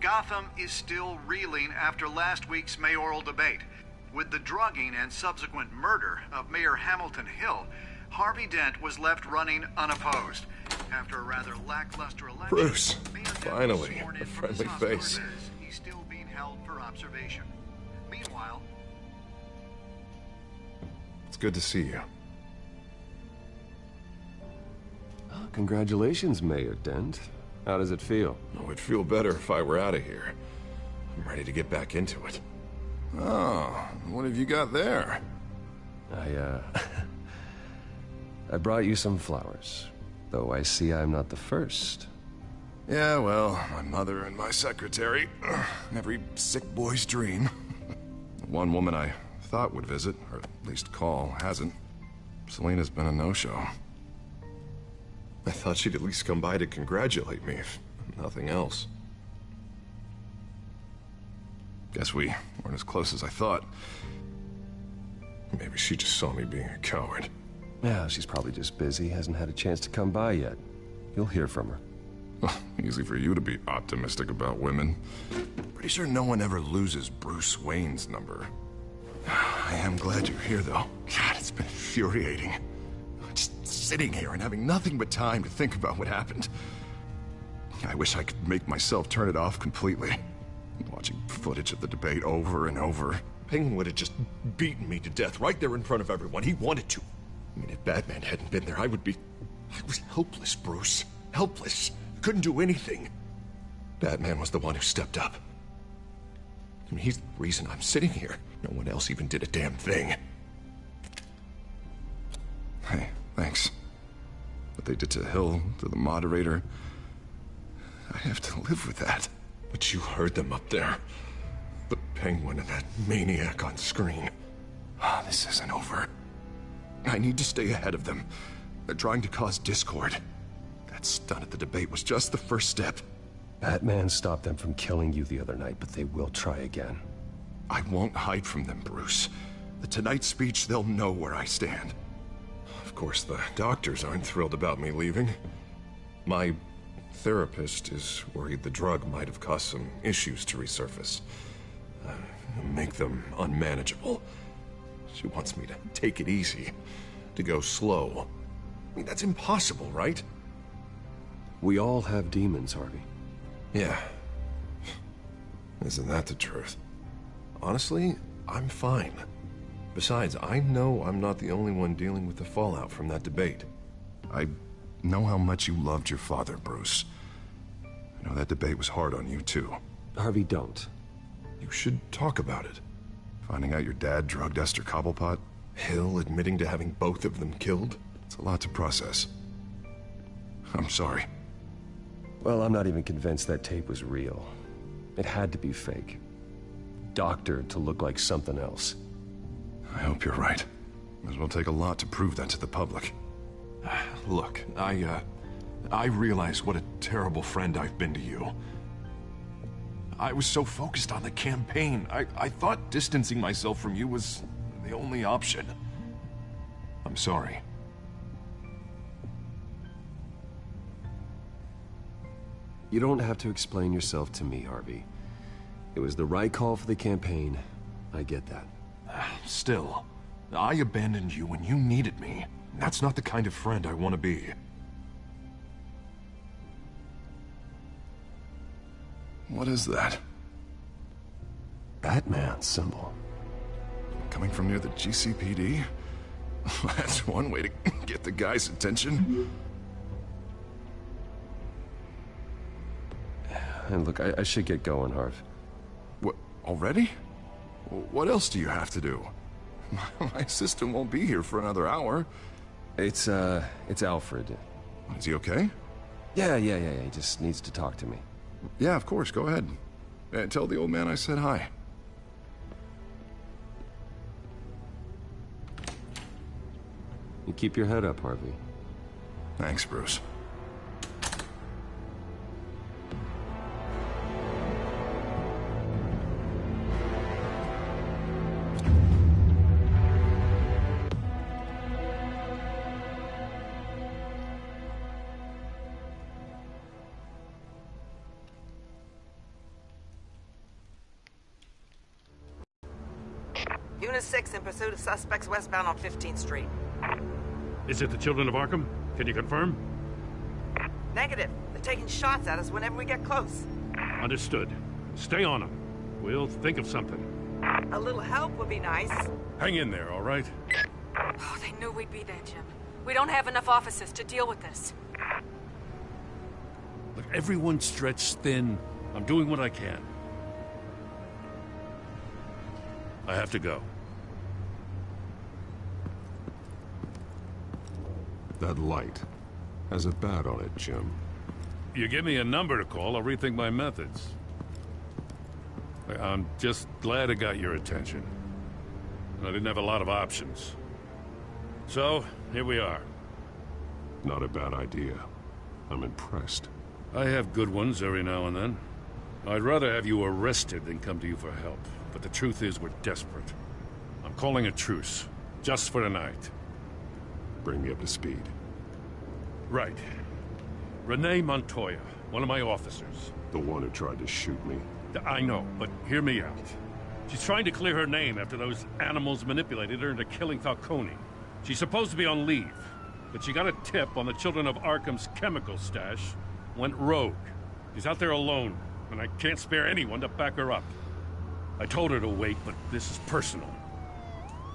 Gotham is still reeling after last week's mayoral debate. With the drugging and subsequent murder of Mayor Hamilton Hill, Harvey Dent was left running unopposed. After a rather lackluster election, Bruce, Mayor Dent was finally, sworn a in from his friendly hospital face. bed. He's still being held for observation. Meanwhile, It's good to see you. Congratulations, Mayor Dent. How does it feel? Oh, it'd feel better if I were out of here. I'm ready to get back into it. Oh, what have you got there? I brought you some flowers. Though I see I'm not the first. Yeah, well, my mother and my secretary. Every sick boy's dream. The one woman I thought would visit, or at least call, hasn't. Selena's been a no-show. I thought she'd at least come by to congratulate me, if nothing else. Guess we weren't as close as I thought. Maybe she just saw me being a coward. Yeah, she's probably just busy, hasn't had a chance to come by yet. You'll hear from her. Easy for you to be optimistic about women. Pretty sure no one ever loses Bruce Wayne's number. I am glad you're here, though. God, it's been infuriating. Just sitting here and having nothing but time to think about what happened. I wish I could make myself turn it off completely. Watching footage of the debate over and over. Penguin would have just beaten me to death right there in front of everyone. He wanted to. I mean, if Batman hadn't been there, I was helpless, Bruce. Helpless. Couldn't do anything. Batman was the one who stepped up. I mean, he's the reason I'm sitting here. No one else even did a damn thing. Hey, thanks. What they did to Hill, to the moderator, I have to live with that. But you heard them up there. The Penguin and that maniac on screen. This isn't over. I need to stay ahead of them. They're trying to cause discord. That stunt at the debate was just the first step. Batman stopped them from killing you the other night, but they will try again. I won't hide from them, Bruce. The Tonight speech, they'll know where I stand. Of course, the doctors aren't thrilled about me leaving. My therapist is worried the drug might have caused some issues to resurface. Make them unmanageable. She wants me to take it easy, to go slow. I mean, that's impossible, right? We all have demons, Harvey. Yeah. Isn't that the truth? Honestly, I'm fine. Besides, I know I'm not the only one dealing with the fallout from that debate. I know how much you loved your father, Bruce. I know that debate was hard on you, too. Harvey, don't. You should talk about it. Finding out your dad drugged Esther Cobblepot, Hill admitting to having both of them killed. It's a lot to process. I'm sorry. Well, I'm not even convinced that tape was real. It had to be fake. Doctored to look like something else. I hope you're right. It will take a lot to prove that to the public. Look, I realize what a terrible friend I've been to you. I was so focused on the campaign. I thought distancing myself from you was the only option. I'm sorry. You don't have to explain yourself to me, Harvey. It was the right call for the campaign. I get that. Still, I abandoned you when you needed me. That's not the kind of friend I want to be. What is that? Batman symbol. Coming from near the GCPD? That's one way to get the guy's attention. And look, I should get going, Harv. What, already? What else do you have to do? My assistant won't be here for another hour. It's Alfred. Is he okay? Yeah, he just needs to talk to me. Yeah, of course, go ahead. Tell the old man I said hi. You keep your head up, Harvey. Thanks, Bruce. Unit 6 in pursuit of suspects westbound on 15th Street. Is it the Children of Arkham? Can you confirm? Negative. They're taking shots at us whenever we get close. Understood. Stay on them. We'll think of something. A little help would be nice. Hang in there, all right? Oh, they knew we'd be there, Jim. We don't have enough officers to deal with this. Look, everyone's stretched thin. I'm doing what I can. I have to go. That light has a bat on it, Jim. You give me a number to call, I'll rethink my methods. I'm just glad it got your attention. I didn't have a lot of options. So, here we are. Not a bad idea. I'm impressed. I have good ones every now and then. I'd rather have you arrested than come to you for help. But the truth is, we're desperate. I'm calling a truce. Just for tonight. Bring me up to speed. Right. Renee Montoya, one of my officers. The one who tried to shoot me. I know, but hear me out. She's trying to clear her name after those animals manipulated her into killing Falcone. She's supposed to be on leave, but she got a tip on the Children of Arkham's chemical stash, went rogue. She's out there alone, and I can't spare anyone to back her up. I told her to wait, but this is personal.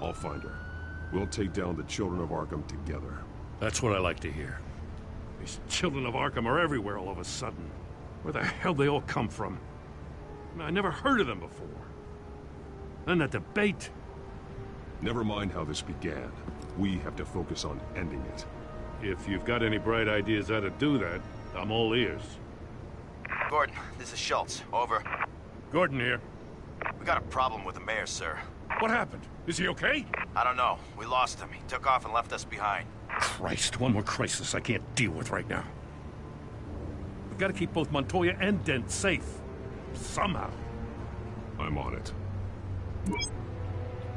I'll find her. We'll take down the Children of Arkham together. That's what I like to hear. These Children of Arkham are everywhere all of a sudden. Where the hell they all come from? I never heard of them before. Then that debate. Never mind how this began. We have to focus on ending it. If you've got any bright ideas how to do that, I'm all ears. Gordon, this is Schultz. Over. Gordon here. We got a problem with the mayor, sir. What happened? Is he okay? I don't know. We lost him. He took off and left us behind. Christ, one more crisis I can't deal with right now. We've got to keep both Montoya and Dent safe. Somehow. I'm on it.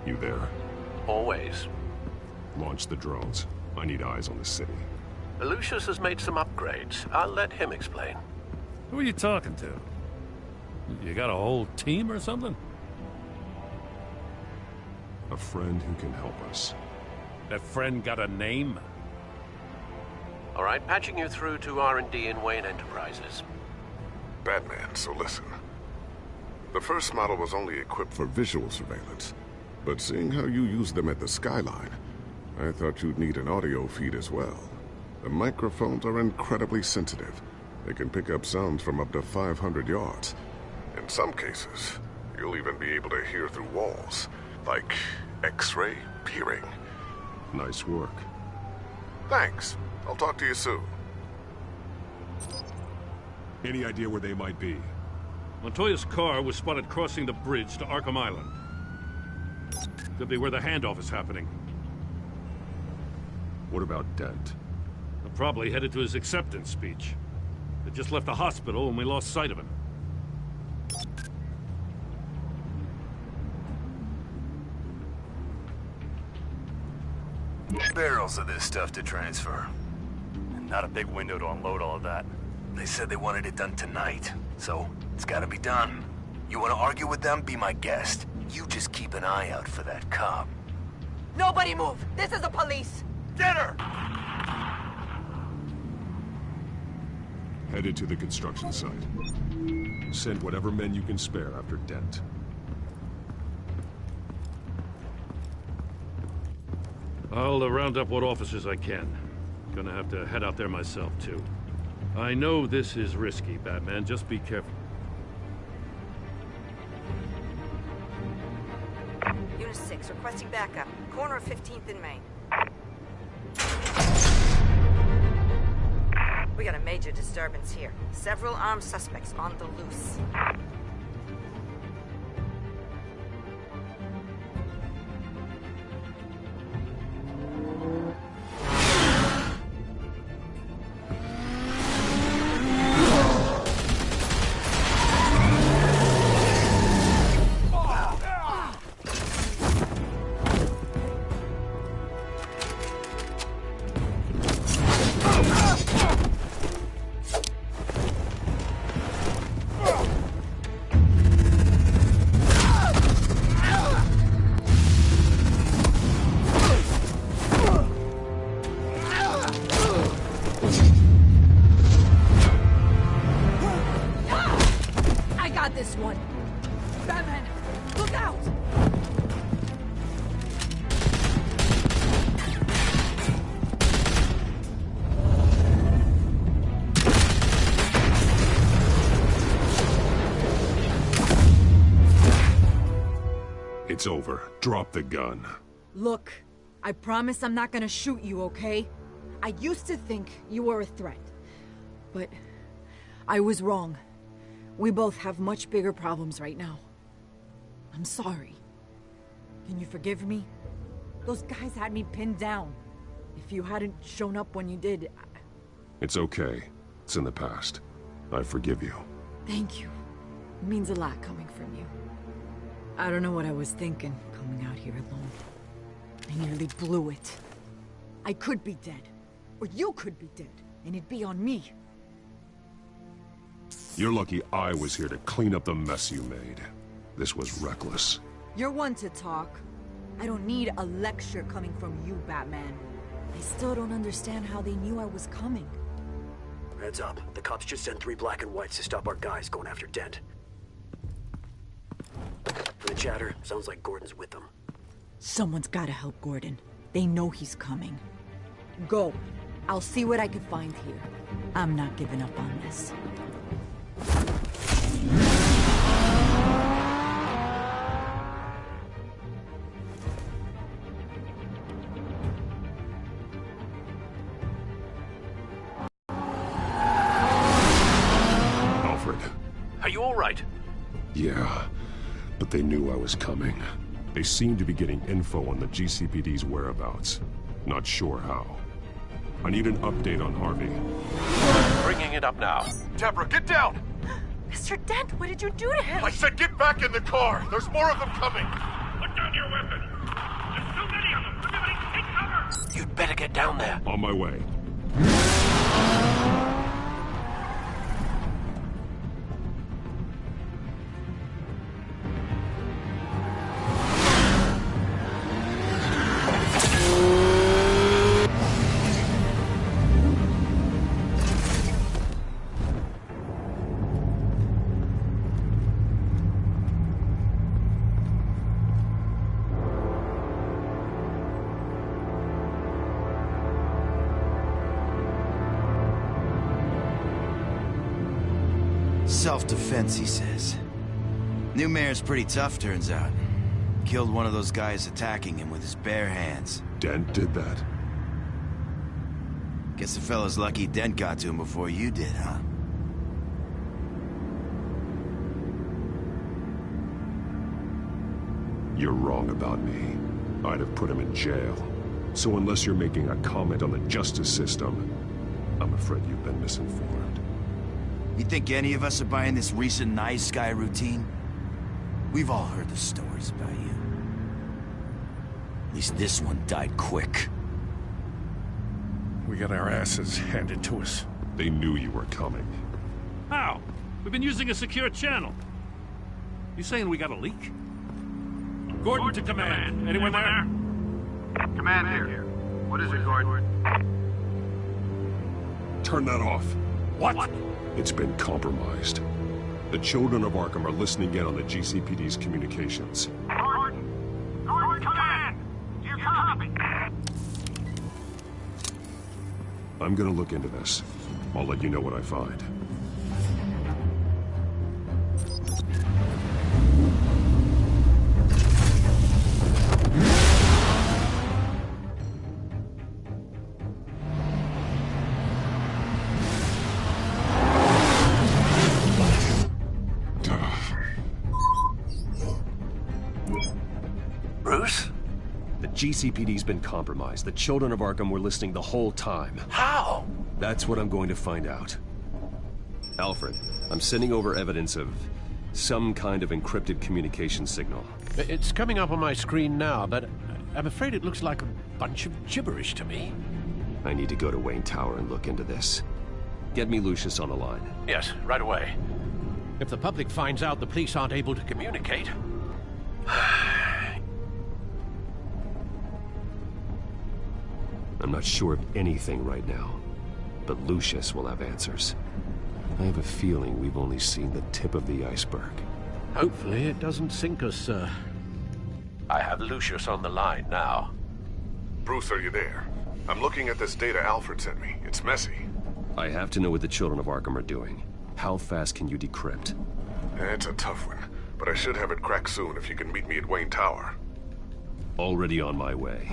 You there? Always. Launch the drones. I need eyes on the city. Lucius has made some upgrades. I'll let him explain. Who are you talking to? You got a whole team or something? A friend who can help us. That friend got a name? All right, patching you through to R&D in Wayne Enterprises. Batman, so listen. The first model was only equipped for visual surveillance, but seeing how you use them at the Skyline, I thought you'd need an audio feed as well. The microphones are incredibly sensitive. They can pick up sounds from up to 500 yards. In some cases, you'll even be able to hear through walls, like X-ray peering. Nice work. Thanks. I'll talk to you soon. Any idea where they might be? Montoya's car was spotted crossing the bridge to Arkham Island. Could be where the handoff is happening. What about Dent? They're probably headed to his acceptance speech. They just left the hospital and we lost sight of him. Barrels of this stuff to transfer. Not a big window to unload all of that. They said they wanted it done tonight, so it's gotta be done. You wanna argue with them? Be my guest. You just keep an eye out for that cop. Nobody move! This is the police! Get her! Headed to the construction site. Send whatever men you can spare after Dent. I'll round up what officers I can. Gonna have to head out there myself, too. I know this is risky, Batman. Just be careful. Unit 6, requesting backup. Corner of 15th and Main. We got a major disturbance here. Several armed suspects on the loose. It's over. Drop the gun. Look, I promise I'm not gonna shoot you, okay? I used to think you were a threat. But I was wrong. We both have much bigger problems right now. I'm sorry. Can you forgive me? Those guys had me pinned down. If you hadn't shown up when you did... It's okay. It's in the past. I forgive you. Thank you. It means a lot coming from you. I don't know what I was thinking, coming out here alone. I nearly blew it. I could be dead. Or you could be dead. And it'd be on me. You're lucky I was here to clean up the mess you made. This was reckless. You're one to talk. I don't need a lecture coming from you, Batman. I still don't understand how they knew I was coming. Heads up. The cops just sent 3 black and whites to stop our guys going after Dent. From the chatter, sounds like Gordon's with them. Someone's gotta help Gordon. They know he's coming. Go. I'll see what I can find here. I'm not giving up on this. Alfred. Are you all right? Yeah, but they knew I was coming. They seemed to be getting info on the GCPD's whereabouts. Not sure how. I need an update on Harvey. Bringing it up now. Deborah, get down! Mr. Dent, what did you do to him? I said get back in the car! There's more of them coming! Put down your weapon! There's too many of them! Everybody take cover! You'd better get down there. On my way. Self-defense, he says. New mayor's pretty tough, turns out. Killed one of those guys attacking him with his bare hands. Dent did that? Guess the fella's lucky Dent got to him before you did, huh? You're wrong about me. I'd have put him in jail. So unless you're making a comment on the justice system, I'm afraid you've been misinformed. You think any of us are buying this recent nice guy routine? We've all heard the stories about you. At least this one died quick. We got our asses handed to us. They knew you were coming. How? We've been using a secure channel. You saying we got a leak? Gordon to command. Anyone there? Command here. What is it, Gordon? Turn that off. What? It's been compromised. The children of Arkham are listening in on the GCPD's communications. Gordon! Gordon, command! Do you copy? I'm gonna look into this. I'll let you know what I find. Bruce? The GCPD's been compromised. The children of Arkham were listening the whole time. How? That's what I'm going to find out. Alfred, I'm sending over evidence of some kind of encrypted communication signal. It's coming up on my screen now, but I'm afraid it looks like a bunch of gibberish to me. I need to go to Wayne Tower and look into this. Get me Lucius on the line. Yes, right away. If the public finds out the police aren't able to communicate... I'm not sure of anything right now, but Lucius will have answers. I have a feeling we've only seen the tip of the iceberg. Hopefully it doesn't sink us, sir. I have Lucius on the line now. Bruce, are you there? I'm looking at this data Alfred sent me. It's messy. I have to know what the children of Arkham are doing. How fast can you decrypt? It's a tough one. but I should have it cracked soon if you can meet me at Wayne Tower. Already on my way.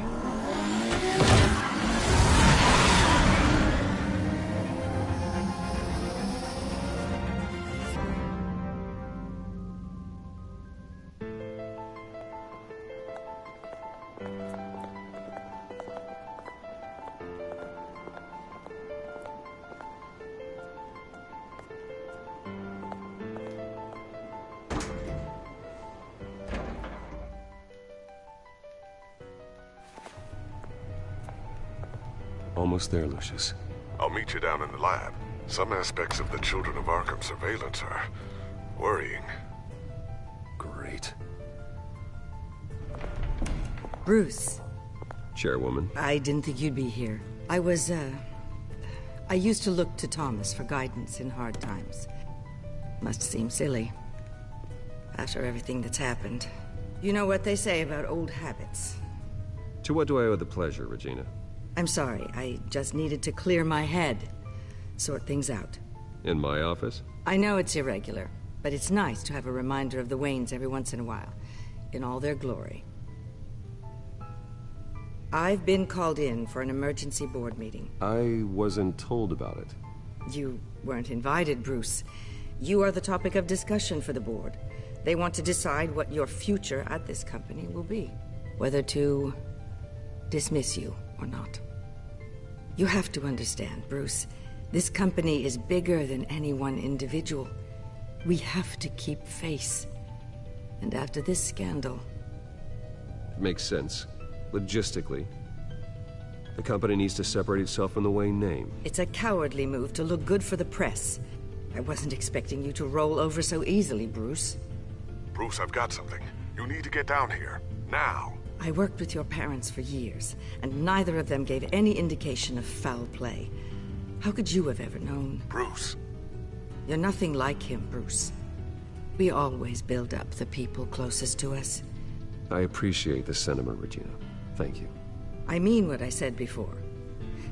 Almost there, Lucius. I'll meet you down in the lab. Some aspects of the Children of Arkham surveillance are worrying. Great. Bruce. Chairwoman. I didn't think you'd be here. I used to look to Thomas for guidance in hard times. Must seem silly. After everything that's happened. You know what they say about old habits. To what do I owe the pleasure, Regina? I'm sorry, I just needed to clear my head. Sort things out. In my office? I know it's irregular, but it's nice to have a reminder of the Waynes every once in a while. In all their glory. I've been called in for an emergency board meeting. I wasn't told about it. You weren't invited, Bruce. You are the topic of discussion for the board. They want to decide what your future at this company will be. Whether to dismiss you or not. You have to understand, Bruce. This company is bigger than any one individual. We have to keep face. And after this scandal... Makes sense. Logistically. The company needs to separate itself from the Wayne name. It's a cowardly move to look good for the press. I wasn't expecting you to roll over so easily, Bruce. Bruce, I've got something. You need to get down here. Now. I worked with your parents for years, and neither of them gave any indication of foul play. How could you have ever known? Bruce. You're nothing like him, Bruce. We always build up the people closest to us. I appreciate the sentiment, Regina. Thank you. I mean what I said before.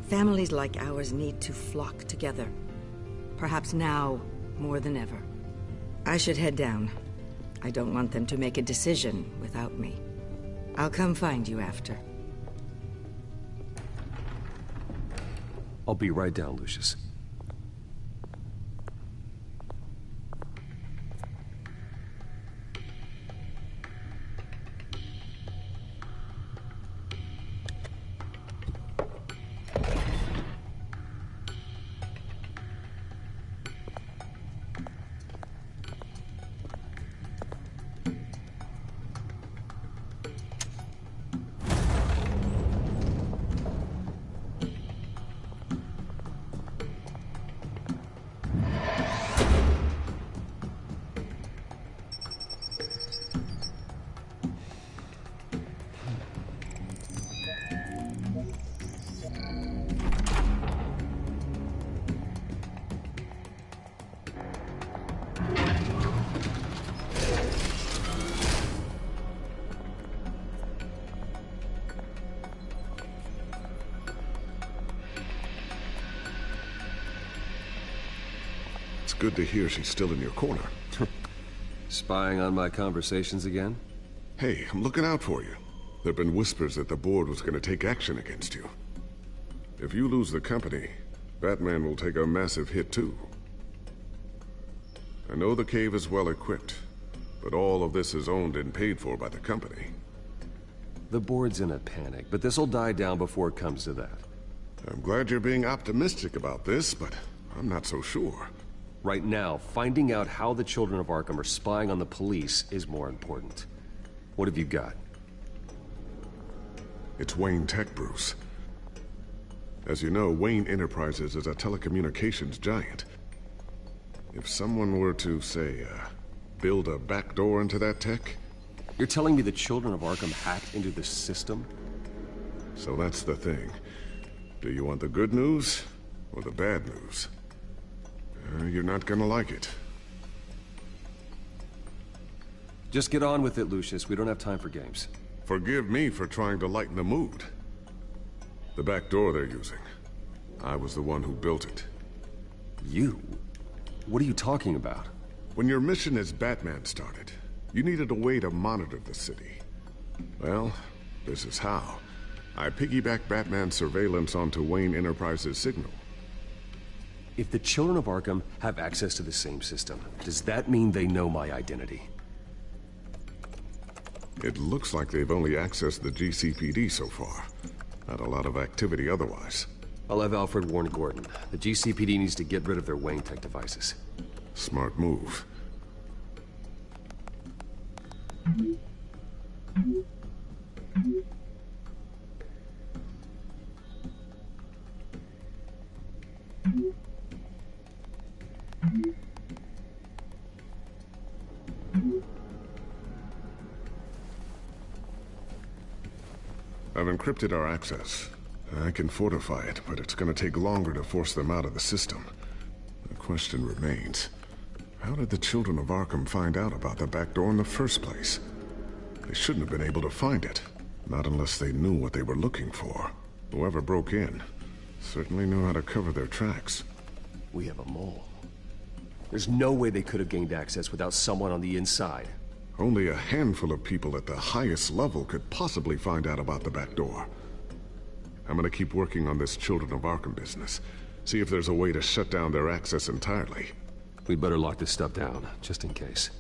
Families like ours need to flock together. Perhaps now, more than ever. I should head down. I don't want them to make a decision without me. I'll come find you after. I'll be right down, Lucius. Good to hear she's still in your corner. Spying on my conversations again? Hey, I'm looking out for you. There've been whispers that the board was going to take action against you. If you lose the company, Batman will take a massive hit too. I know the cave is well equipped, but all of this is owned and paid for by the company. The board's in a panic, but this'll die down before it comes to that. I'm glad you're being optimistic about this, but I'm not so sure. Right now, finding out how the Children of Arkham are spying on the police is more important. What have you got? It's Wayne Tech, Bruce. As you know, Wayne Enterprises is a telecommunications giant. If someone were to, say, build a backdoor into that tech... You're telling me the Children of Arkham hacked into the system? So that's the thing. Do you want the good news or the bad news? You're not gonna like it. Just get on with it, Lucius. We don't have time for games. Forgive me for trying to lighten the mood. The back door they're using. I was the one who built it. You? What are you talking about? When your mission as Batman started, You needed a way to monitor the city. Well, this is how. I piggybacked Batman's surveillance onto Wayne Enterprises' signal. If the children of Arkham have access to the same system, does that mean they know my identity? It looks like they've only accessed the GCPD so far. Not a lot of activity otherwise. I'll have Alfred warn Gordon. The GCPD needs to get rid of their Wayne Tech devices. Smart move. I've encrypted our access. I can fortify it, but it's gonna take longer to force them out of the system. The question remains, how did the children of Arkham find out about the back door in the first place? They shouldn't have been able to find it. Not unless they knew what they were looking for. Whoever broke in certainly knew how to cover their tracks. We have a mole. There's no way they could have gained access without someone on the inside. Only a handful of people at the highest level could possibly find out about the back door. I'm gonna keep working on this Children of Arkham business. See if there's a way to shut down their access entirely. We'd better lock this stuff down, just in case.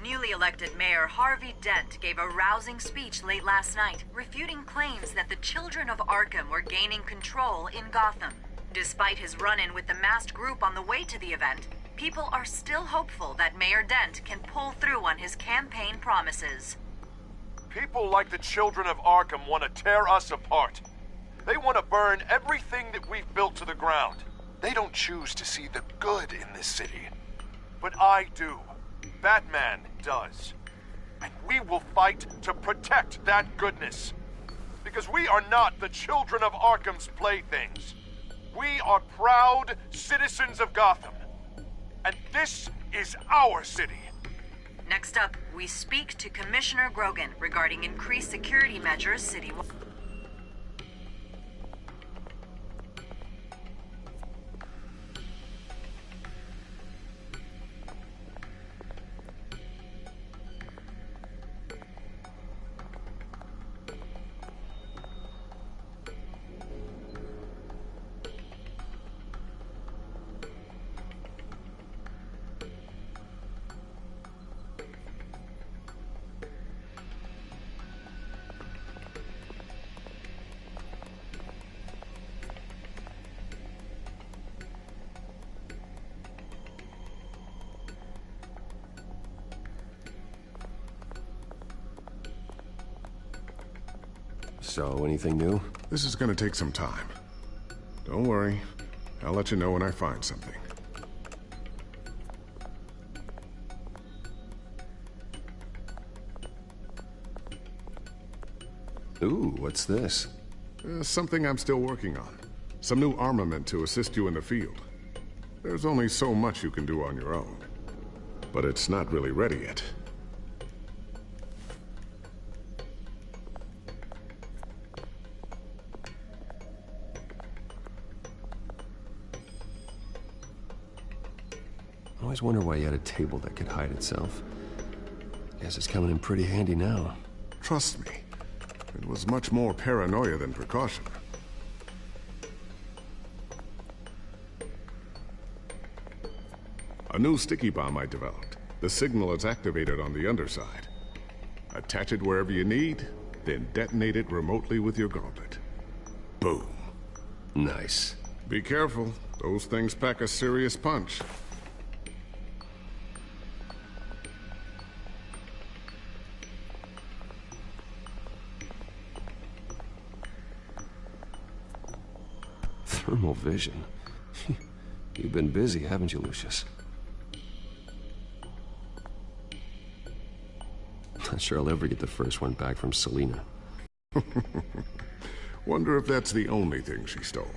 Newly elected Mayor Harvey Dent gave a rousing speech late last night, refuting claims that the children of Arkham were gaining control in Gotham. Despite his run-in with the masked group on the way to the event, people are still hopeful that Mayor Dent can pull through on his campaign promises. People like the children of Arkham want to tear us apart. They want to burn everything that we've built to the ground. They don't choose to see the good in this city. But I do. Batman does. And we will fight to protect that goodness. Because we are not the children of Arkham's playthings. We are proud citizens of Gotham. And this is our city. Next up, we speak to Commissioner Grogan regarding increased security measures citywide. So, anything new? This is gonna take some time. Don't worry. I'll let you know when I find something. Ooh, what's this? Something I'm still working on. Some new armament to assist you in the field. There's only so much you can do on your own. But it's not really ready yet. I always wonder why you had a table that could hide itself. Guess it's coming in pretty handy now. Trust me, it was much more paranoia than precaution. A new sticky bomb I developed. The signal is activated on the underside. Attach it wherever you need, then detonate it remotely with your gauntlet. Boom. Nice. Be careful. Those things pack a serious punch. Thermal vision. You've been busy, haven't you, Lucius? Not sure I'll ever get the first one back from Selina. Wonder if that's the only thing she stole.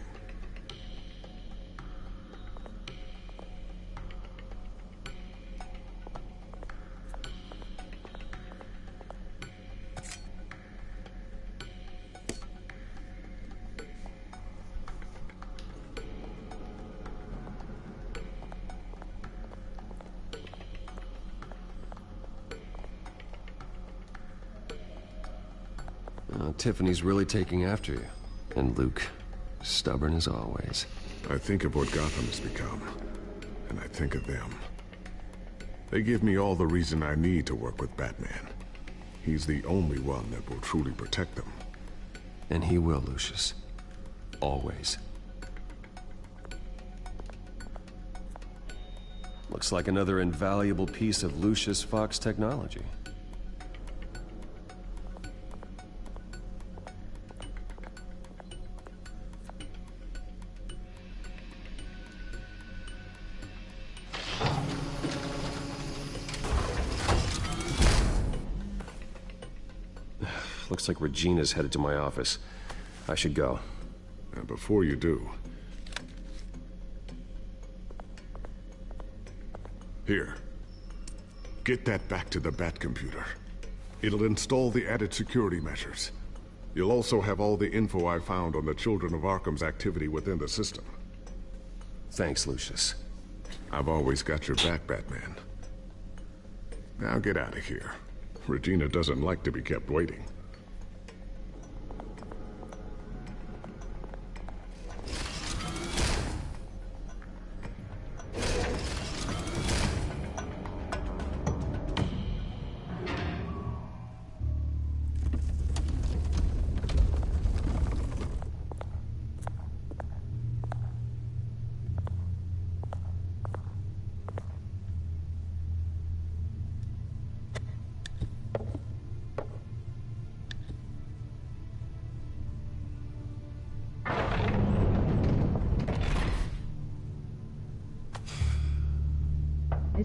Aunt Tiffany's really taking after you. And Luke, stubborn as always. I think of what Gotham has become, and I think of them. They give me all the reason I need to work with Batman. He's the only one that will truly protect them. And he will, Lucius. Always. Looks like another invaluable piece of Lucius Fox technology. Looks like Regina's headed to my office. I should go. And before you do... Here. Get that back to the Bat computer. It'll install the added security measures. You'll also have all the info I found on the Children of Arkham's activity within the system. Thanks, Lucius. I've always got your back, Batman. Now get out of here. Regina doesn't like to be kept waiting.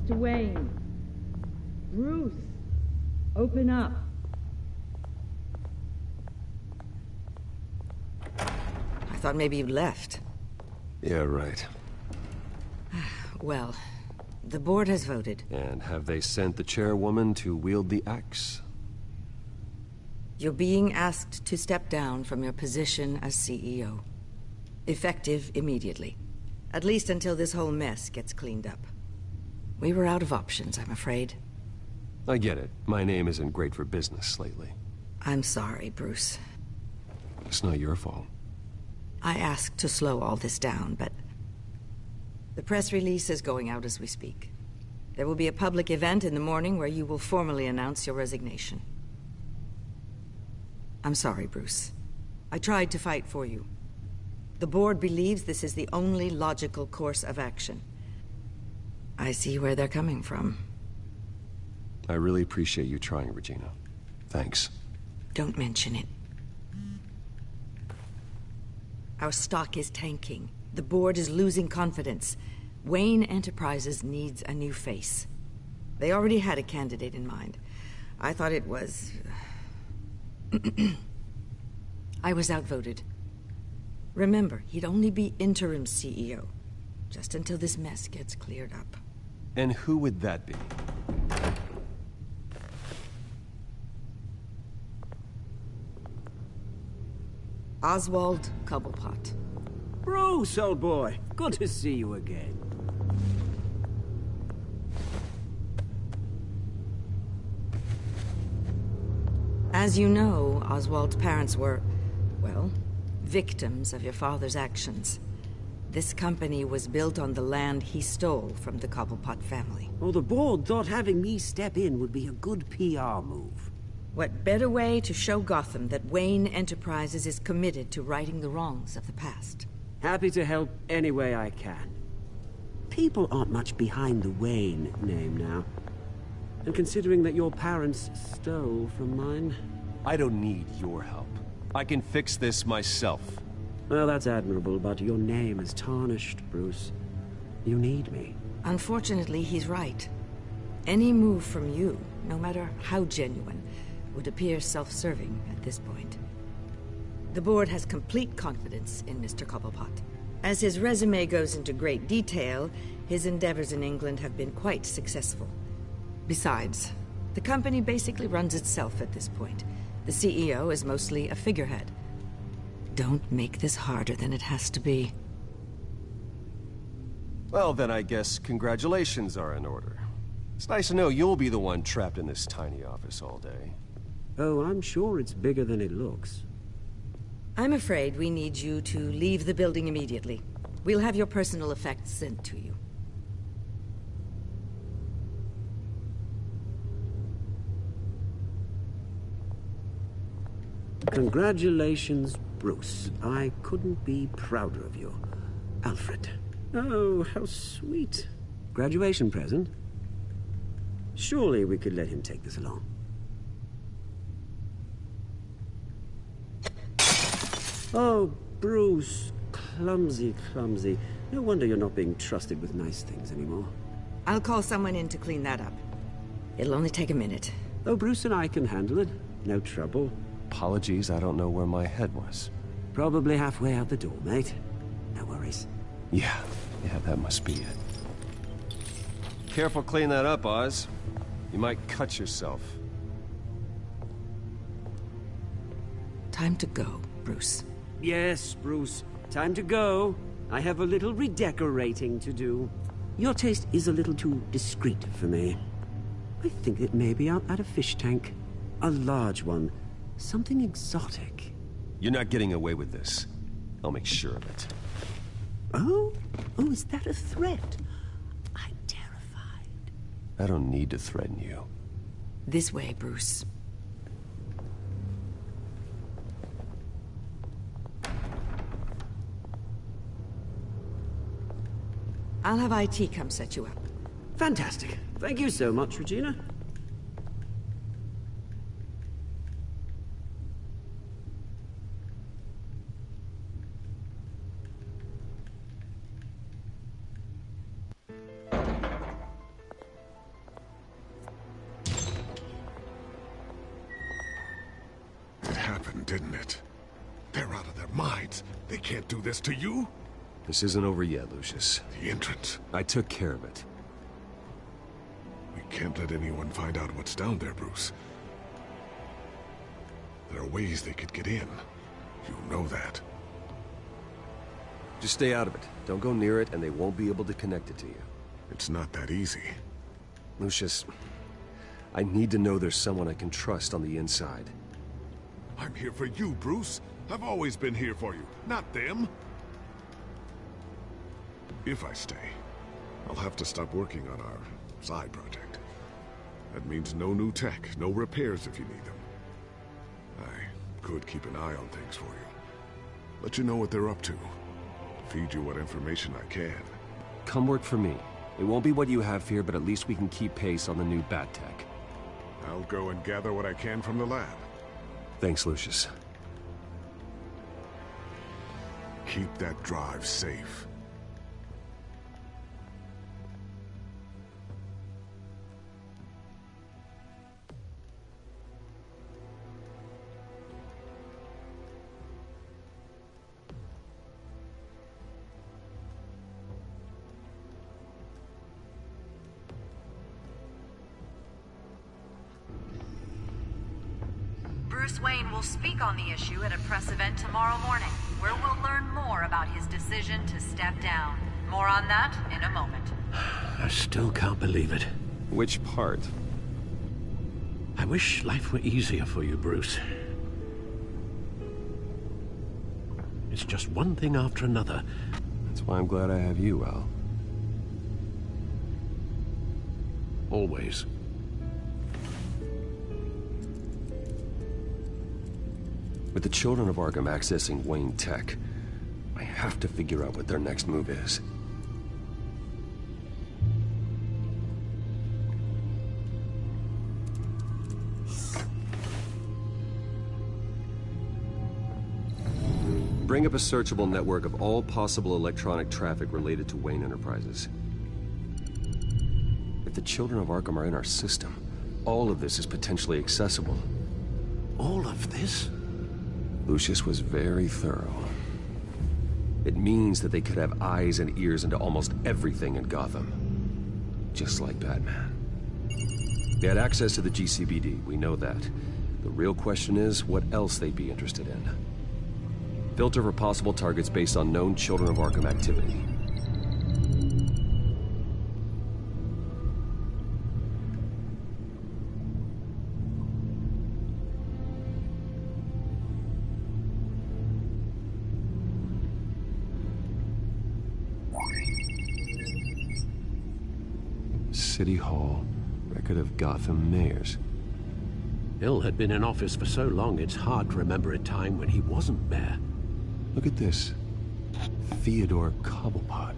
Mr. Wayne. Bruce. Open up. I thought maybe you'd left. Yeah, right. Well, the board has voted. And have they sent the chairwoman to wield the axe? You're being asked to step down from your position as CEO. Effective immediately. At least until this whole mess gets cleaned up. We were out of options, I'm afraid. I get it. My name isn't great for business lately. I'm sorry, Bruce. It's not your fault. I asked to slow all this down, but... the press release is going out as we speak. There will be a public event in the morning where you will formally announce your resignation. I'm sorry, Bruce. I tried to fight for you. The board believes this is the only logical course of action. I see where they're coming from. I really appreciate you trying, Regina. Thanks. Don't mention it. Our stock is tanking. The board is losing confidence. Wayne Enterprises needs a new face. They already had a candidate in mind. I thought it was... I was outvoted. Remember, he'd only be interim CEO, just until this mess gets cleared up. And who would that be? Oswald Cobblepot. Bruce, old boy. Good to see you again. As you know, Oswald's parents were, well, victims of your father's actions. This company was built on the land he stole from the Cobblepot family. Well, the board thought having me step in would be a good PR move. What better way to show Gotham that Wayne Enterprises is committed to righting the wrongs of the past? Happy to help any way I can. People aren't much behind the Wayne name now. And considering that your parents stole from mine... I don't need your help. I can fix this myself. Well, that's admirable, but your name is tarnished, Bruce. You need me. Unfortunately, he's right. Any move from you, no matter how genuine, would appear self-serving at this point. The board has complete confidence in Mr. Cobblepot. As his resume goes into great detail, his endeavors in England have been quite successful. Besides, the company basically runs itself at this point. The CEO is mostly a figurehead. Don't make this harder than it has to be. Well, then I guess congratulations are in order. It's nice to know you'll be the one trapped in this tiny office all day. Oh, I'm sure it's bigger than it looks. I'm afraid we need you to leave the building immediately. We'll have your personal effects sent to you. Congratulations, Bruce. I couldn't be prouder of you. Alfred. Oh, how sweet. Graduation present? Surely we could let him take this along. Oh, Bruce. Clumsy, clumsy. No wonder you're not being trusted with nice things anymore. I'll call someone in to clean that up. It'll only take a minute. Oh, Bruce and I can handle it. No trouble. Apologies, I don't know where my head was. Probably halfway out the door, mate. No worries. Yeah, that must be it. Careful clean that up, Oz. You might cut yourself. Time to go, Bruce. Yes, Bruce. Time to go. I have a little redecorating to do. Your taste is a little too discreet for me. I think that maybe I'll add a fish tank. A large one. Something exotic. You're not getting away with this. I'll make sure of it. Oh? Oh, is that a threat? I'm terrified. I don't need to threaten you. This way, Bruce. I'll have IT come set you up. Fantastic. Thank you so much, Regina. It happened, didn't it? They're out of their minds. They can't do this to you? This isn't over yet, Lucius. The entrance. I took care of it. We can't let anyone find out what's down there, Bruce. There are ways they could get in. You know that. Just stay out of it. Don't go near it, and they won't be able to connect it to you. It's not that easy. Lucius, I need to know there's someone I can trust on the inside. I'm here for you, Bruce. I've always been here for you, not them. If I stay, I'll have to stop working on our side project. That means no new tech, no repairs if you need them. I could keep an eye on things for you. Let you know what they're up to. Feed you what information I can. Come work for me. It won't be what you have here, but at least we can keep pace on the new bat tech. I'll go and gather what I can from the lab. Thanks, Lucius. Keep that drive safe. Bruce Wayne will speak on the issue at a press event tomorrow morning, where we'll learn more about his decision to step down. More on that in a moment. I still can't believe it. Which part? I wish life were easier for you, Bruce. It's just one thing after another. That's why I'm glad I have you, Al. Always. With the children of Arkham accessing Wayne Tech, I have to figure out what their next move is. Bring up a searchable network of all possible electronic traffic related to Wayne Enterprises. If the children of Arkham are in our system, all of this is potentially accessible. All of this? Lucius was very thorough. It means that they could have eyes and ears into almost everything in Gotham. Just like Batman. They had access to the GCPD, we know that. The real question is, what else they'd be interested in. Filter for possible targets based on known Children of Arkham activity. City Hall. Record of Gotham mayors. Hill had been in office for so long, it's hard to remember a time when he wasn't mayor. Look at this. Theodore Cobblepot.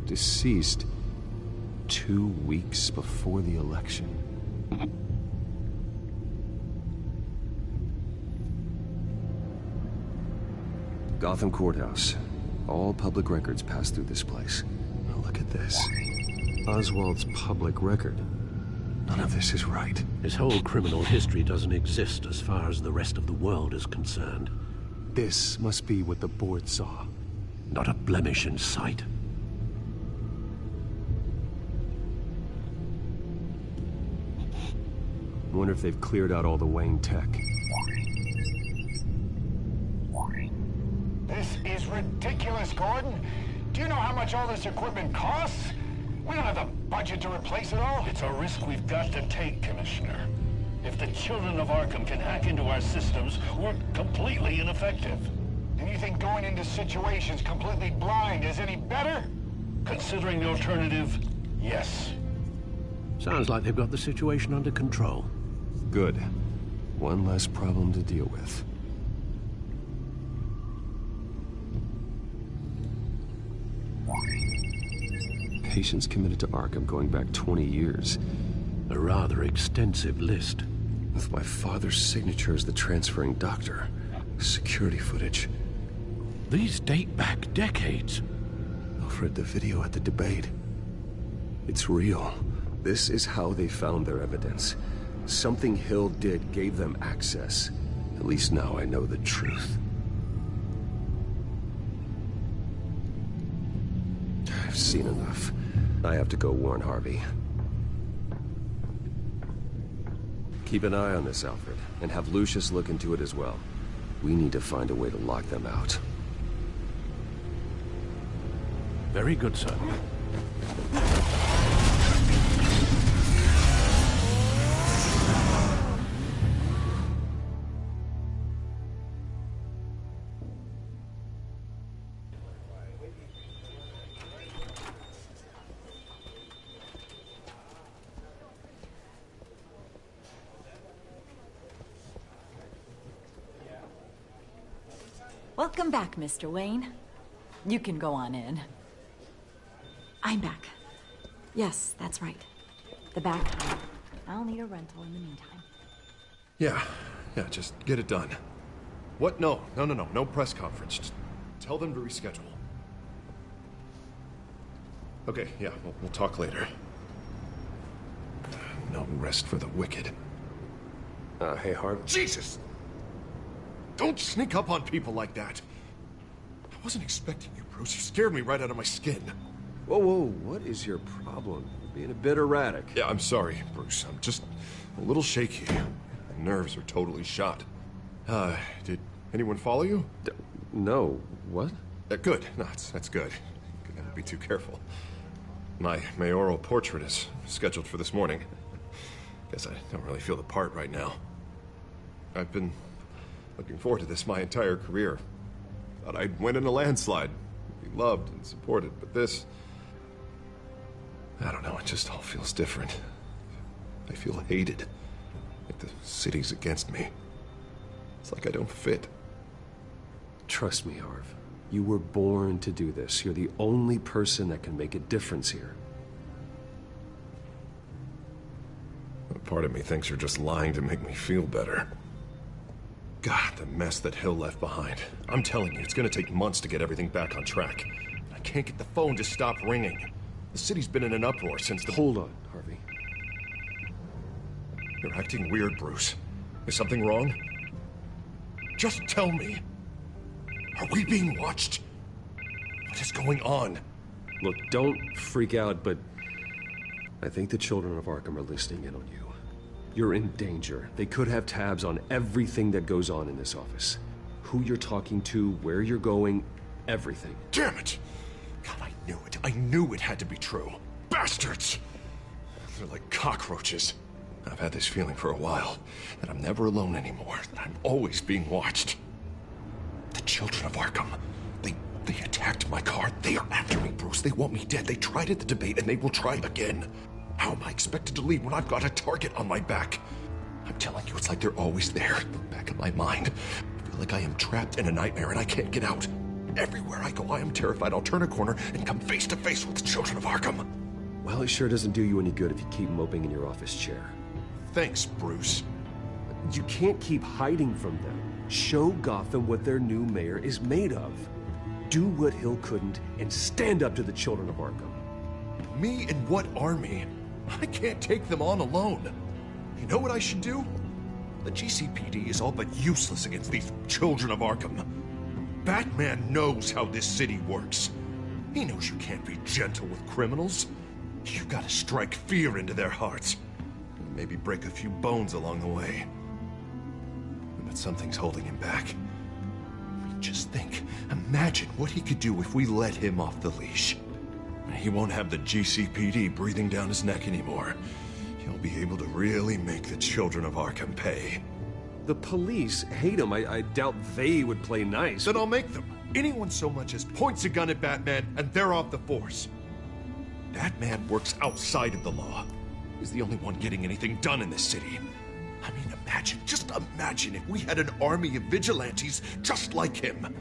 Deceased 2 weeks before the election. Gotham Courthouse. All public records pass through this place. Now look at this. Oswald's public record. None of this is right. His whole criminal history doesn't exist as far as the rest of the world is concerned. This must be what the board saw. Not a blemish in sight. I wonder if they've cleared out all the Wayne tech. This is ridiculous, Gordon. Do you know how much all this equipment costs? We don't have the budget to replace it all. It's a risk we've got to take, Commissioner. If the children of Arkham can hack into our systems, we're completely ineffective. And you think going into situations completely blind is any better? Considering the alternative, yes. Sounds like they've got the situation under control. Good. One less problem to deal with. Patients committed to Arkham going back 20 years. A rather extensive list. With my father's signature as the transferring doctor. Security footage. These date back decades. I've read the video at the debate. It's real. This is how they found their evidence. Something Hill did gave them access. At least now I know the truth. I've seen enough. I have to go warn Harvey. Keep an eye on this, Alfred, and have Lucius look into it as well. We need to find a way to lock them out. Very good, sir. Welcome back, Mr. Wayne. You can go on in. I'm back. Yes, that's right. The back. I'll need a rental in the meantime. Yeah, just get it done. What? No press conference. Just tell them to reschedule. Okay, yeah, we'll talk later. No rest for the wicked. Hey, Harv. Jesus! Don't sneak up on people like that. I wasn't expecting you, Bruce. You scared me right out of my skin. Whoa, what is your problem? You're being a bit erratic. Yeah, I'm sorry, Bruce. I'm just a little shaky. My nerves are totally shot. Did anyone follow you? No. What? Good. No, that's good. Could never be too careful. My mayoral portrait is scheduled for this morning. Guess I don't really feel the part right now. I've been looking forward to this my entire career. Thought I'd win in a landslide, be loved and supported, but this... I don't know, it just all feels different. I feel hated. Like the city's against me. It's like I don't fit. Trust me, Harv. You were born to do this. You're the only person that can make a difference here. Part of me thinks you're just lying to make me feel better. God, the mess that Hill left behind. I'm telling you, it's gonna take months to get everything back on track. I can't get the phone to stop ringing. The city's been in an uproar since the... Hold on, Harvey. You're acting weird, Bruce. Is something wrong? Just tell me. Are we being watched? What is going on? Look, don't freak out, but... I think the children of Arkham are listening in on you. You're in danger. They could have tabs on everything that goes on in this office. Who you're talking to, where you're going, everything. Damn it! God, I knew it. I knew it had to be true. Bastards! They're like cockroaches. I've had this feeling for a while, that I'm never alone anymore, that I'm always being watched. The children of Arkham, they attacked my car. They are after me, Bruce. They want me dead. They tried at the debate, and they will try again. How am I expected to lead when I've got a target on my back? I'm telling you, it's like they're always there, in the back of my mind. I feel like I am trapped in a nightmare and I can't get out. Everywhere I go, I am terrified I'll turn a corner and come face to face with the children of Arkham. Well, it sure doesn't do you any good if you keep moping in your office chair. Thanks, Bruce. You can't keep hiding from them. Show Gotham what their new mayor is made of. Do what Hill couldn't and stand up to the children of Arkham. Me and what army? I can't take them on alone. You know what I should do? The GCPD is all but useless against these children of Arkham. Batman knows how this city works. He knows you can't be gentle with criminals. You gotta strike fear into their hearts. Maybe break a few bones along the way. But something's holding him back. I mean, just think. Imagine what he could do if we let him off the leash. He won't have the GCPD breathing down his neck anymore. He'll be able to really make the children of Arkham pay. The police hate him. I doubt they would play nice. Then I'll make them. Anyone so much as points a gun at Batman, and they're off the force. Batman works outside of the law. He's the only one getting anything done in this city. I mean, just imagine if we had an army of vigilantes just like him.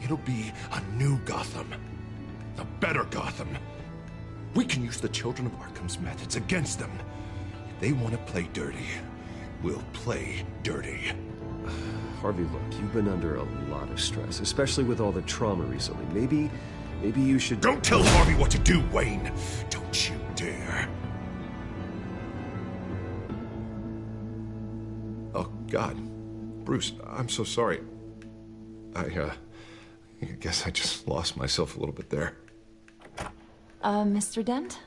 It'll be a new Gotham. A better Gotham. We can use the children of Arkham's methods against them. If they want to play dirty, we'll play dirty. Harvey, look, you've been under a lot of stress, especially with all the trauma recently. Maybe you should... Don't tell Harvey what to do, Wayne! Don't you dare. Oh, God. Bruce, I'm so sorry. I guess I just lost myself a little bit there. Mr. Dent?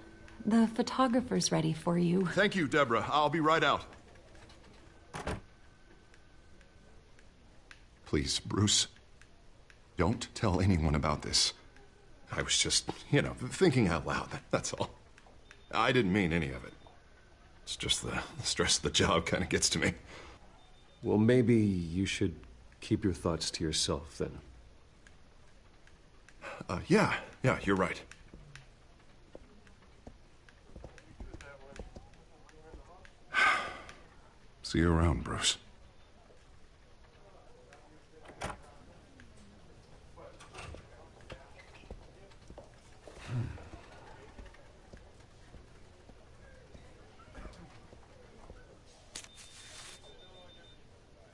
The photographer's ready for you. Thank you, Deborah. I'll be right out. Please, Bruce, don't tell anyone about this. I was just, thinking out loud, that's all. I didn't mean any of it. It's just the stress of the job kind of gets to me. Well, maybe you should keep your thoughts to yourself, then. Yeah, you're right. See you around, Bruce.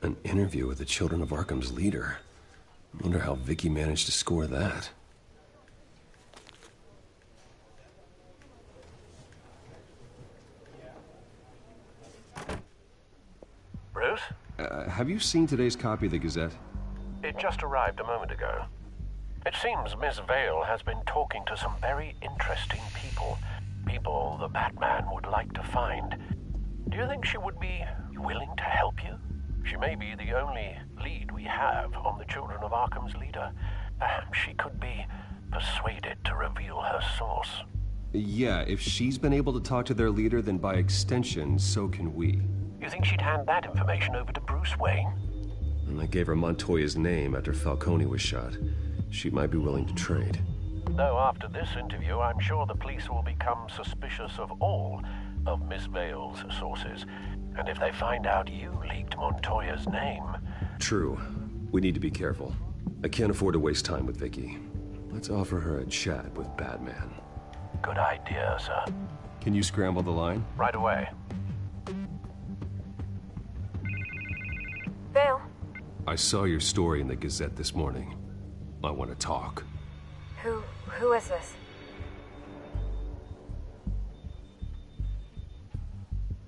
An interview with the Children of Arkham's leader. I wonder how Vicky managed to score that. Bruce? Have you seen today's copy of the Gazette? It just arrived a moment ago. It seems Miss Vale has been talking to some very interesting people. People the Batman would like to find. Do you think she would be willing to help you? She may be the only lead we have on the Children of Arkham's leader. Perhaps she could be persuaded to reveal her source. Yeah, if she's been able to talk to their leader, then by extension, so can we. You think she'd hand that information over to Bruce Wayne? And I gave her Montoya's name after Falcone was shot. She might be willing to trade. Though after this interview, I'm sure the police will become suspicious of all of Miss Vale's sources. And if they find out you leaked Montoya's name... True. We need to be careful. I can't afford to waste time with Vicky. Let's offer her a chat with Batman. Good idea, sir. Can you scramble the line? Right away. Vale? I saw your story in the Gazette this morning. I want to talk. Who is this?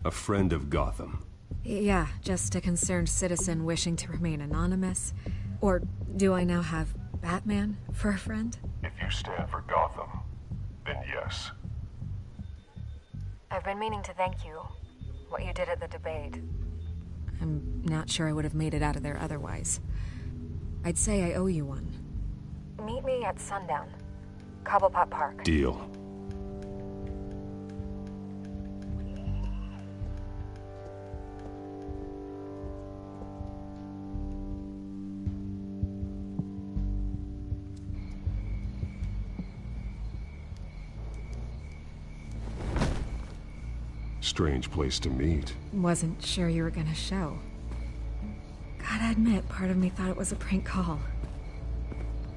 A friend of Gotham. Yeah, just a concerned citizen wishing to remain anonymous. Or do I now have Batman for a friend? If you stand for Gotham, then yes. I've been meaning to thank you. What you did at the debate. I'm not sure I would have made it out of there otherwise. I'd say I owe you one. Meet me at sundown. Cobblepot Park. Deal. Strange place to meet. Wasn't sure you were gonna show. Gotta admit, part of me thought it was a prank call.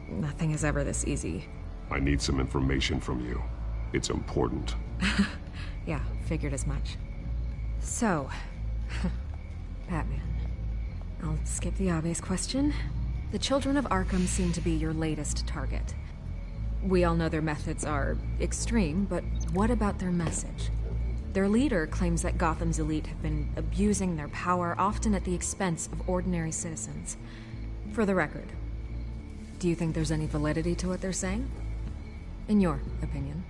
Nothing is ever this easy. I need some information from you. It's important. Yeah, figured as much. So, Batman. I'll skip the obvious question. The children of Arkham seem to be your latest target. We all know their methods are extreme, but what about their message? Their leader claims that Gotham's elite have been abusing their power, often at the expense of ordinary citizens. For the record, do you think there's any validity to what they're saying? In your opinion?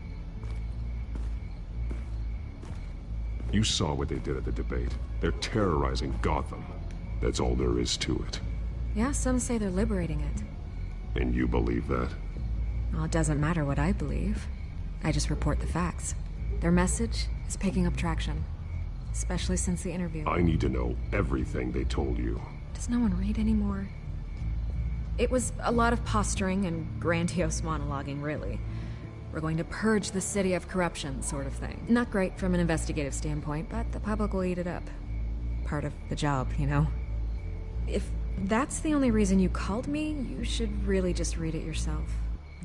You saw what they did at the debate. They're terrorizing Gotham. That's all there is to it. Yeah, some say they're liberating it. And you believe that? Well, it doesn't matter what I believe. I just report the facts. Their message is picking up traction, especially since the interview. I need to know everything they told you. Does no one read anymore? It was a lot of posturing and grandiose monologuing, really. We're going to purge the city of corruption, sort of thing. Not great from an investigative standpoint, but the public will eat it up. Part of the job, you know? If that's the only reason you called me, you should really just read it yourself.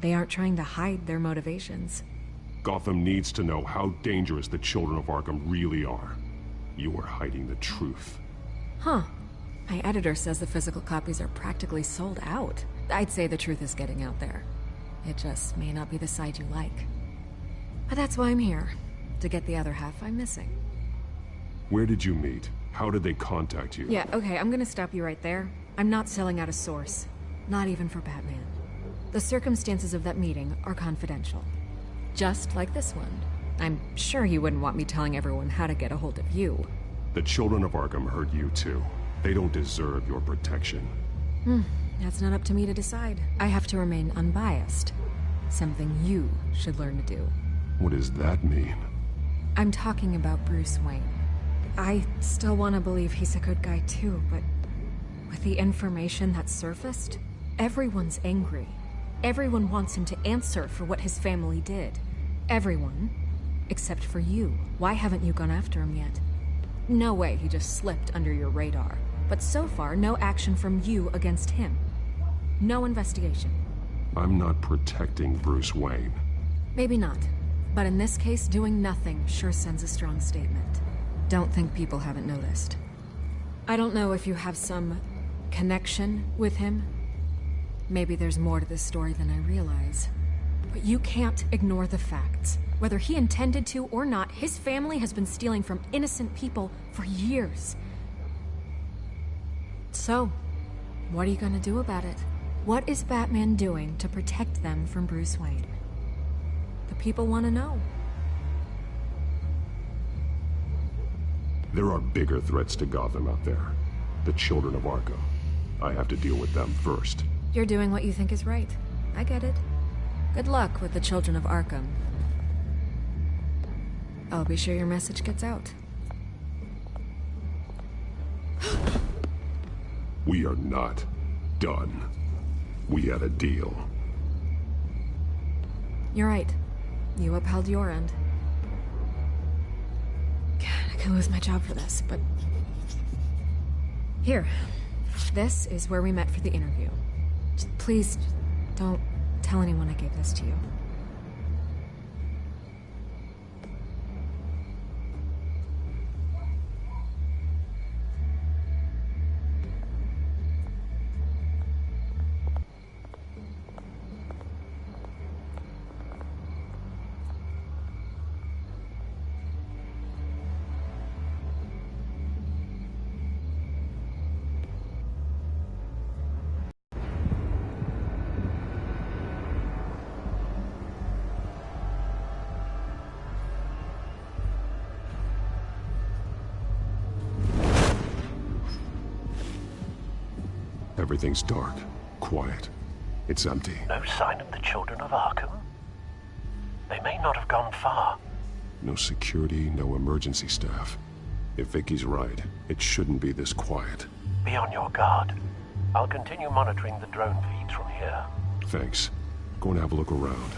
They aren't trying to hide their motivations. Gotham needs to know how dangerous the children of Arkham really are. You are hiding the truth. Huh. My editor says the physical copies are practically sold out. I'd say the truth is getting out there. It just may not be the side you like. But that's why I'm here. To get the other half I'm missing. Where did you meet? How did they contact you? Yeah, okay, I'm gonna stop you right there. I'm not selling out a source. Not even for Batman. The circumstances of that meeting are confidential. Just like this one. I'm sure you wouldn't want me telling everyone how to get a hold of you. The children of Arkham heard you too. They don't deserve your protection. That's not up to me to decide. I have to remain unbiased. Something you should learn to do. What does that mean? I'm talking about Bruce Wayne. I still want to believe he's a good guy too, but with the information that surfaced, everyone's angry. Everyone wants him to answer for what his family did. Everyone, except for you. Why haven't you gone after him yet? No way he just slipped under your radar. But so far, no action from you against him. No investigation. I'm not protecting Bruce Wayne. Maybe not. But in this case, doing nothing sure sends a strong statement. Don't think people haven't noticed. I don't know if you have some connection with him. Maybe there's more to this story than I realize. But you can't ignore the facts. Whether he intended to or not, his family has been stealing from innocent people for years. So, what are you gonna do about it? What is Batman doing to protect them from Bruce Wayne? The people want to know. There are bigger threats to Gotham out there. The children of Arkham. I have to deal with them first. You're doing what you think is right. I get it. Good luck with the children of Arkham. I'll be sure your message gets out. We are not done. We had a deal. You're right. You upheld your end. God, I could lose my job for this, but... Here. This is where we met for the interview. Please, don't tell anyone I gave this to you. Everything's dark, quiet. It's empty. No sign of the children of Arkham? They may not have gone far. No security, no emergency staff. If Vicky's right, it shouldn't be this quiet. Be on your guard. I'll continue monitoring the drone feeds from here. Thanks. Go and have a look around.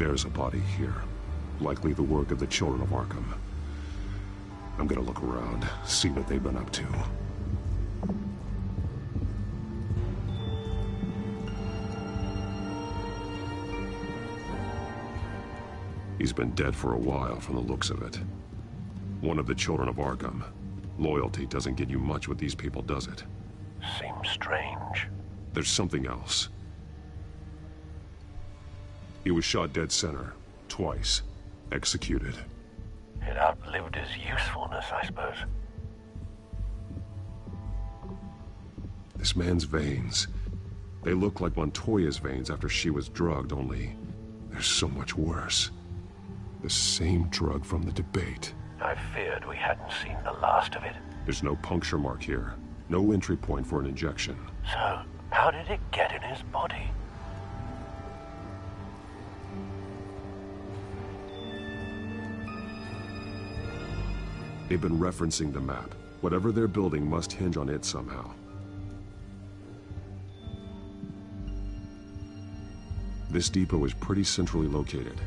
There's a body here. Likely the work of the children of Arkham. I'm gonna look around, see what they've been up to. He's been dead for a while from the looks of it. One of the children of Arkham. Loyalty doesn't get you much with these people, does it? Seems strange. There's something else. He was shot dead center, twice, executed. It outlived his usefulness, I suppose. This man's veins. They look like Montoya's veins after she was drugged, only they're so much worse. The same drug from the debate. I feared we hadn't seen the last of it. There's no puncture mark here. No entry point for an injection. So, how did it get in his body? They've been referencing the map. Whatever they're building must hinge on it somehow. This depot is pretty centrally located.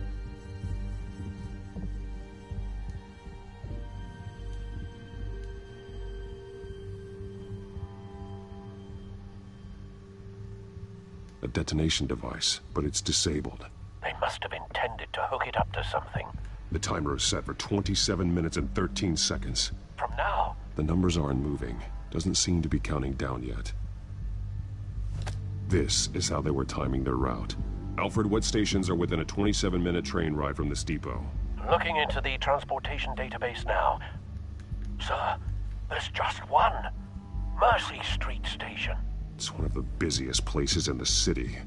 A detonation device, but it's disabled. They must have intended to hook it up to something. The timer is set for 27 minutes and 13 seconds. From now? The numbers aren't moving. Doesn't seem to be counting down yet. This is how they were timing their route. Alfred, what stations are within a 27-minute train ride from this depot? Looking into the transportation database now. Sir, there's just one. Mercy Street Station. It's one of the busiest places in the city.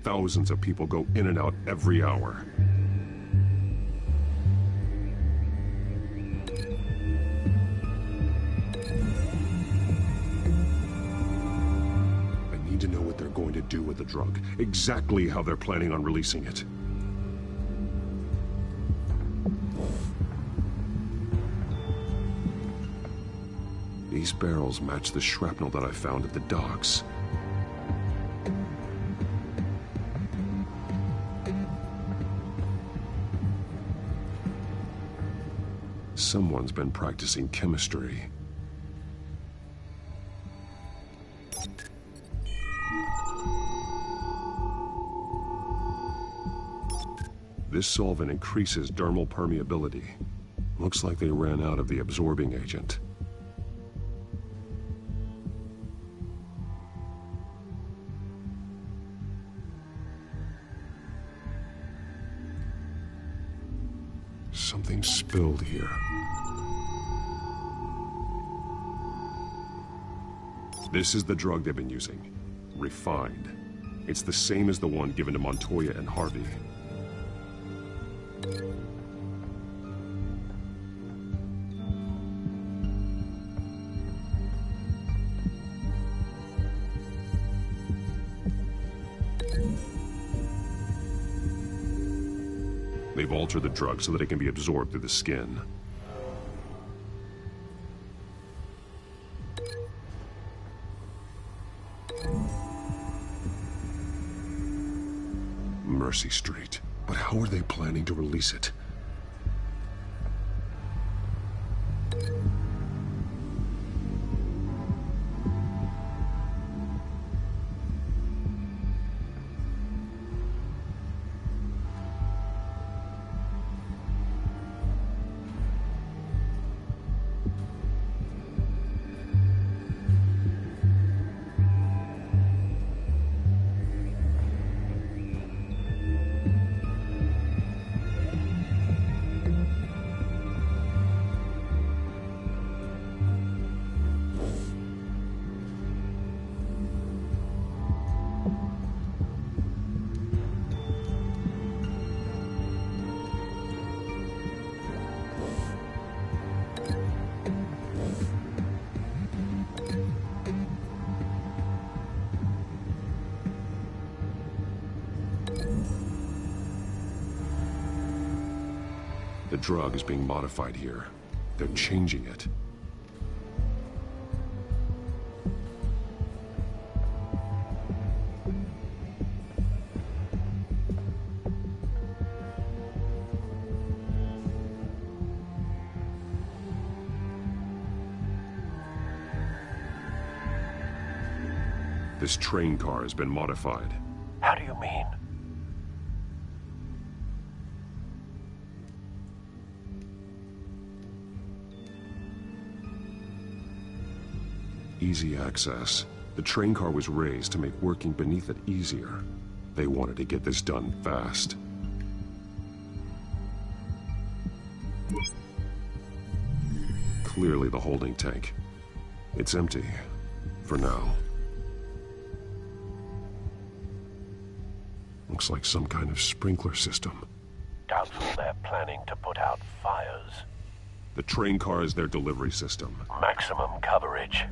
Thousands of people go in and out every hour. I need to know what they're going to do with the drug. Exactly how they're planning on releasing it. These barrels match the shrapnel that I found at the docks. Someone's been practicing chemistry. This solvent increases dermal permeability. Looks like they ran out of the absorbing agent. Something spilled here. This is the drug they've been using. Refined. It's the same as the one given to Montoya and Harvey. They've altered the drug so that it can be absorbed through the skin. Mercy Street. But how are they planning to release it? The drug is being modified here. They're changing it. This train car has been modified. How do you mean? Easy access. The train car was raised to make working beneath it easier. They wanted to get this done fast. Clearly the holding tank. It's empty. For now. Looks like some kind of sprinkler system. Doubtful they're planning to put out fires. The train car is their delivery system. Maximum coverage.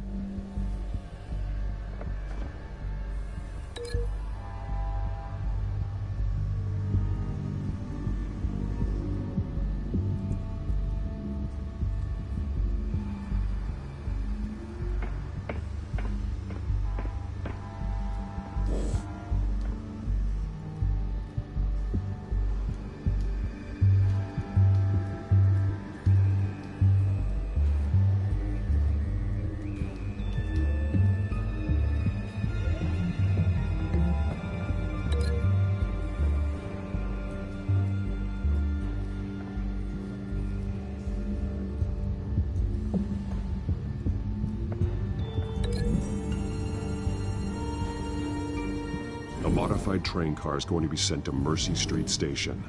A modified train car is going to be sent to Mercy Street Station.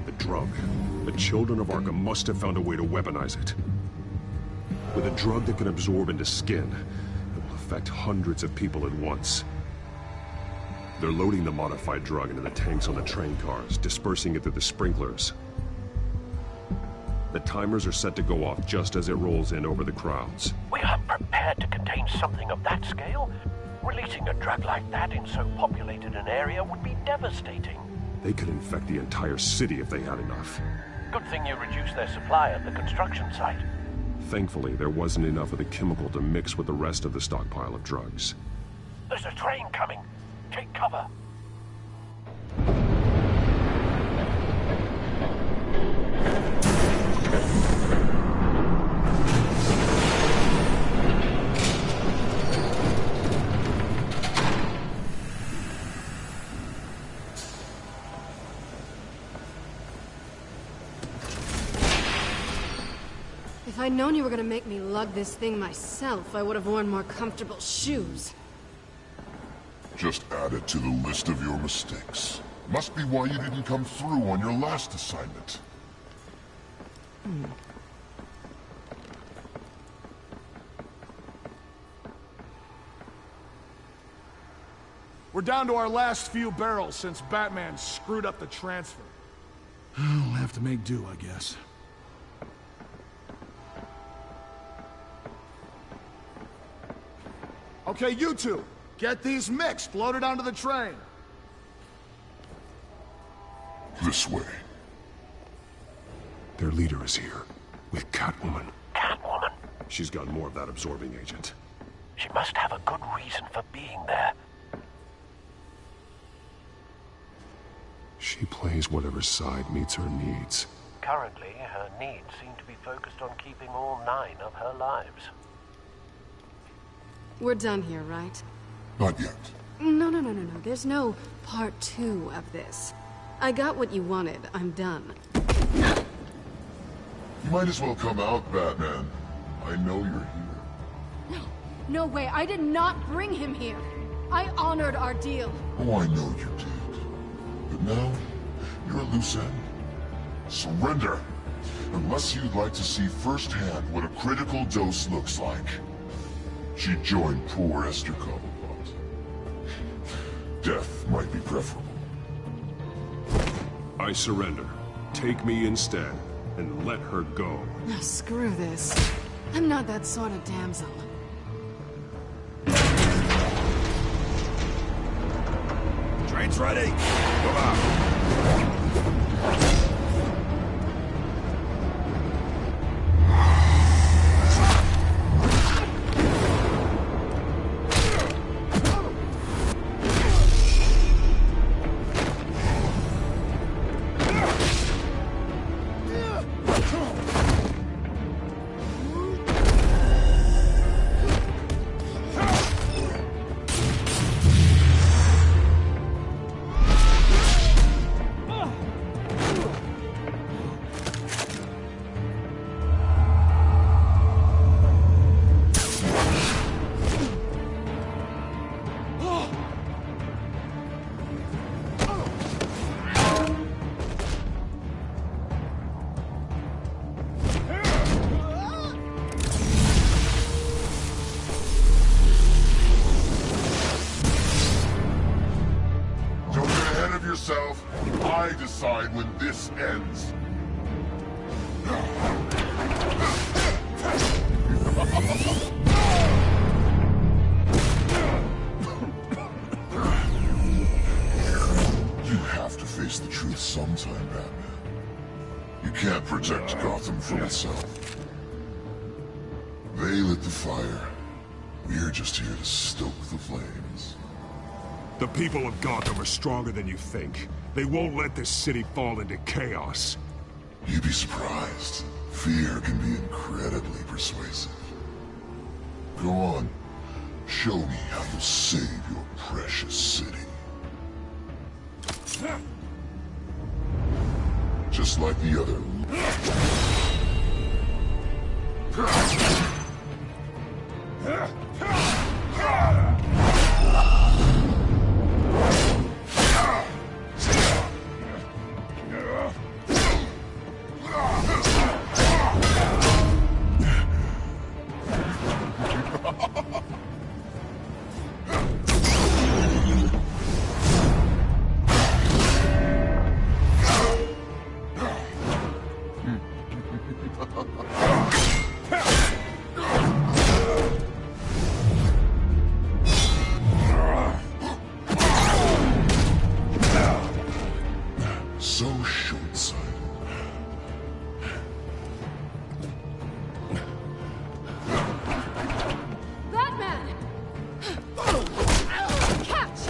The drug. The children of Arkham must have found a way to weaponize it. With a drug that can absorb into skin, it will affect hundreds of people at once. They're loading the modified drug into the tanks on the train cars, dispersing it through the sprinklers. The timers are set to go off just as it rolls in over the crowds. We aren't prepared to contain something of that scale. Releasing a drug like that in so populated an area would be devastating. They could infect the entire city if they had enough. Good thing you reduced their supply at the construction site. Thankfully, there wasn't enough of the chemical to mix with the rest of the stockpile of drugs. There's a train coming. Take cover. If I'd known you were gonna make me lug this thing myself, I would have worn more comfortable shoes. Just add it to the list of your mistakes. Must be why you didn't come through on your last assignment. We're down to our last few barrels since Batman screwed up the transfer. We'll have to make do, I guess. Okay, you two, get these mixed, loaded onto the train. This way. Their leader is here, with Catwoman. Catwoman? She's got more of that absorbing agent. She must have a good reason for being there. She plays whatever side meets her needs. Currently, her needs seem to be focused on keeping all 9 of her lives. We're done here, right? Not yet. No. There's no part 2 of this. I got what you wanted. I'm done. You might as well come out, Batman. I know you're here. No way. I did not bring him here. I honored our deal. Oh, I know you did. But now, you're a loose end. Surrender! Unless you'd like to see firsthand what a critical dose looks like. She joined poor Esther Cobblepot. Death might be preferable. I surrender. Take me instead, and let her go. Oh, screw this. I'm not that sort of damsel. Train's ready! Go out! yourself. I decide when this ends. You have to face the truth sometime, Batman. You can't protect Gotham from itself. They lit the fire. We're just here to stoke the flames. The people of Gotham are stronger than you think. They won't let this city fall into chaos. You'd be surprised. Fear can be incredibly persuasive. Go on. Show me how you'll save your precious city. Just like the other. So short-sighted. Batman! Catch!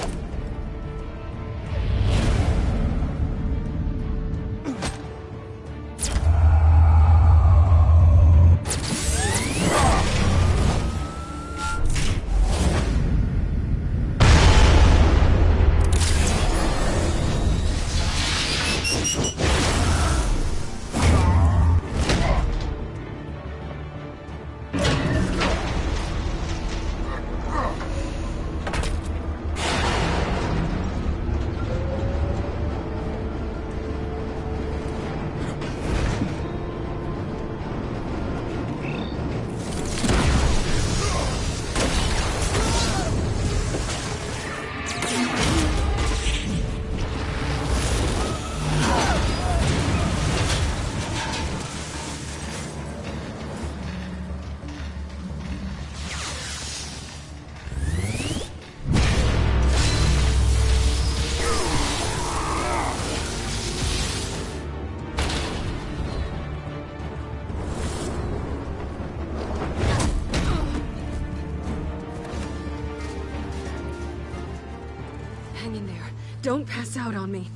Hang in there. Don't pass out on me.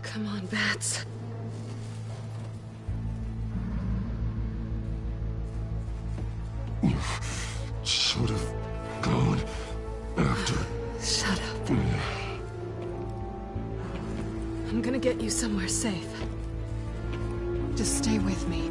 Come on, Bats. You should have gone after. Shut up. I'm gonna get you somewhere safe. Just stay with me.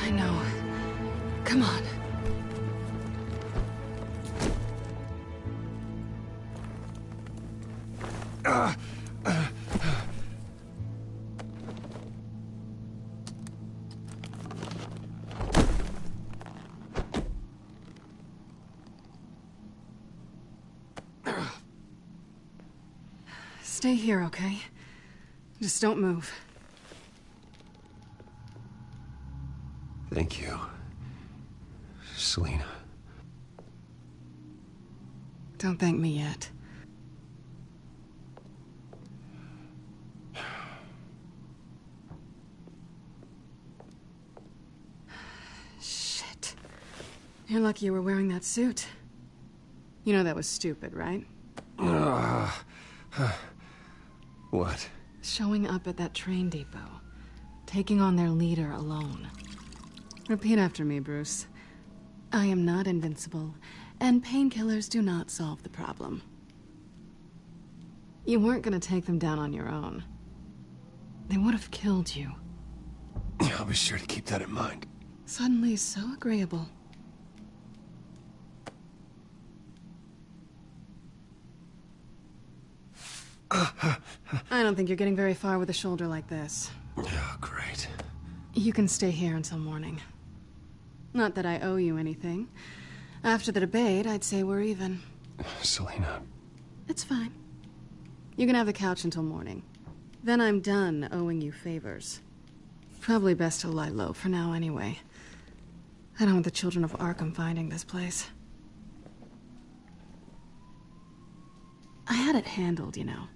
I know. Come on. Stay here, okay? Just don't move. Thank you, Selina. Don't thank me yet. Shit. You're lucky you were wearing that suit. You know that was stupid, right? What? Showing up at that train depot. Taking on their leader alone. Repeat after me, Bruce. I am not invincible, and painkillers do not solve the problem. You weren't gonna take them down on your own. They would have killed you. I'll be sure to keep that in mind. Suddenly so agreeable. I don't think you're getting very far with a shoulder like this. Oh, great. You can stay here until morning. Not that I owe you anything. After the debate, I'd say we're even. Selena. It's fine. You can have the couch until morning. Then I'm done owing you favors. Probably best to lie low for now anyway. I don't want the children of Arkham finding this place. I had it handled, you know.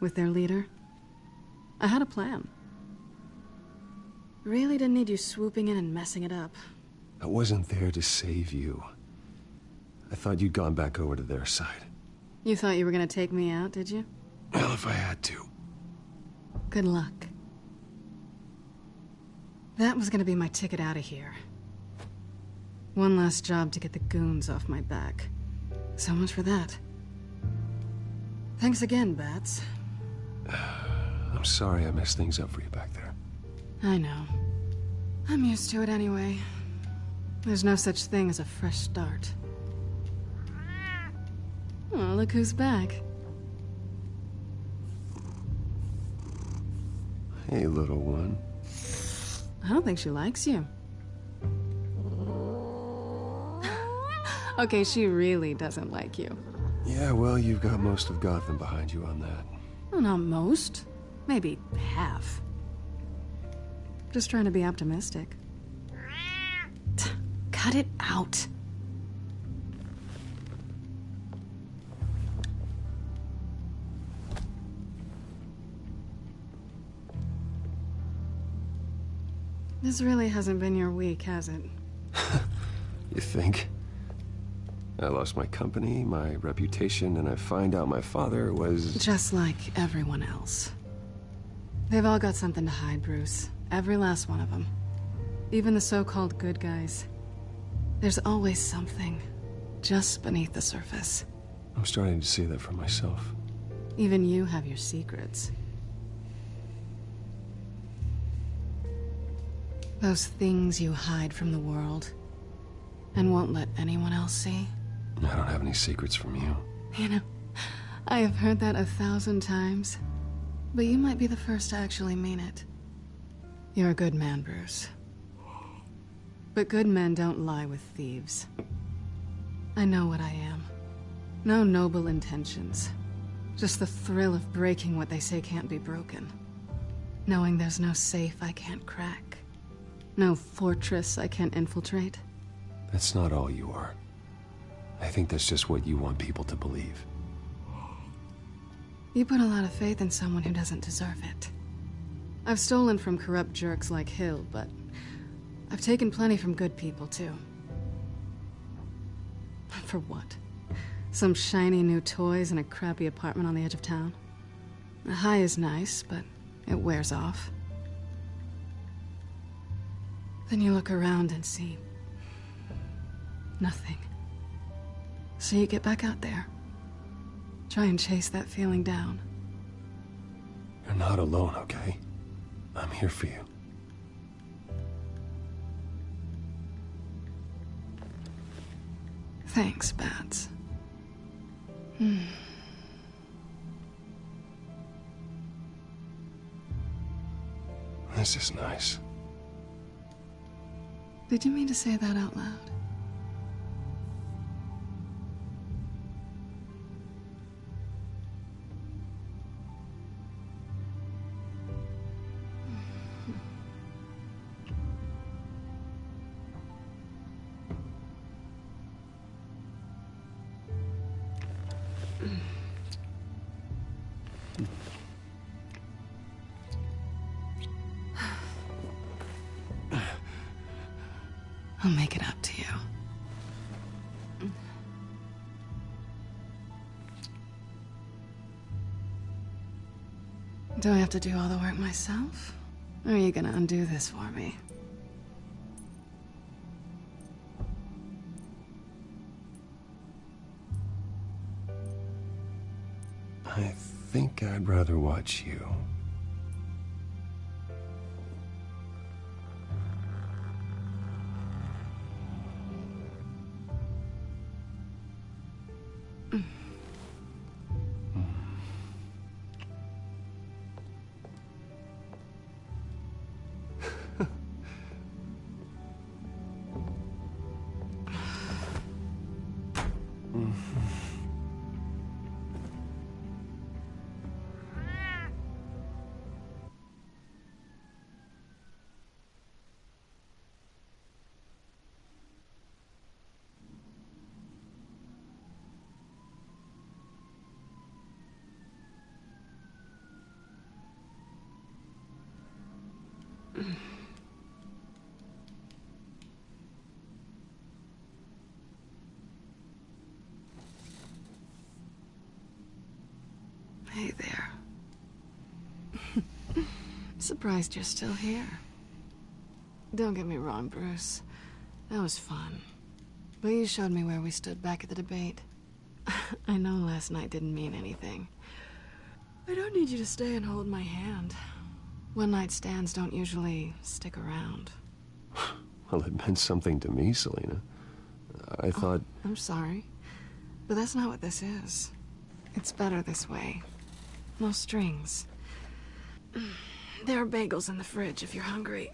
With their leader. I had a plan. Really didn't need you swooping in and messing it up. I wasn't there to save you. I thought you'd gone back over to their side. You thought you were gonna take me out, did you? Well, if I had to. Good luck. That was gonna be my ticket out of here. One last job to get the goons off my back. So much for that. Thanks again, Bats. I'm sorry I messed things up for you back there. I know. I'm used to it anyway. There's no such thing as a fresh start. Oh, look who's back. Hey, little one. I don't think she likes you. Okay, she really doesn't like you. Yeah, well, you've got most of Gotham behind you on that. Well, not most. Maybe half. Just trying to be optimistic. Cut it out. This really hasn't been your week, has it? You think? I lost my company, my reputation, and I find out my father was... Just like everyone else. They've all got something to hide, Bruce. Every last one of them. Even the so-called good guys. There's always something just beneath the surface. I'm starting to see that for myself. Even you have your secrets. Those things you hide from the world and won't let anyone else see. I don't have any secrets from you. You know, I have heard that 1,000 times, but you might be the first to actually mean it. You're a good man, Bruce. But good men don't lie with thieves. I know what I am. No noble intentions. Just the thrill of breaking what they say can't be broken. Knowing there's no safe I can't crack. No fortress I can't infiltrate. That's not all you are. I think that's just what you want people to believe. You put a lot of faith in someone who doesn't deserve it. I've stolen from corrupt jerks like Hill, but I've taken plenty from good people, too. For what? Some shiny new toys and a crappy apartment on the edge of town? The high is nice, but it wears off. Then you look around and see nothing. So you get back out there. Try and chase that feeling down. You're not alone, okay? I'm here for you. Thanks, Bats. This is nice. Did you mean to say that out loud? I'll make it up to you. Do I have to do all the work myself? Or are you gonna undo this for me? I think I'd rather watch you. Hey there. Surprised you're still here. Don't get me wrong, Bruce. That was fun. But you showed me where we stood back at the debate. I know last night didn't mean anything. I don't need you to stay and hold my hand. One-night stands don't usually stick around. Well, it meant something to me, Selina. I thought... I'm sorry, but that's not what this is. It's better this way. No strings. There are bagels in the fridge if you're hungry.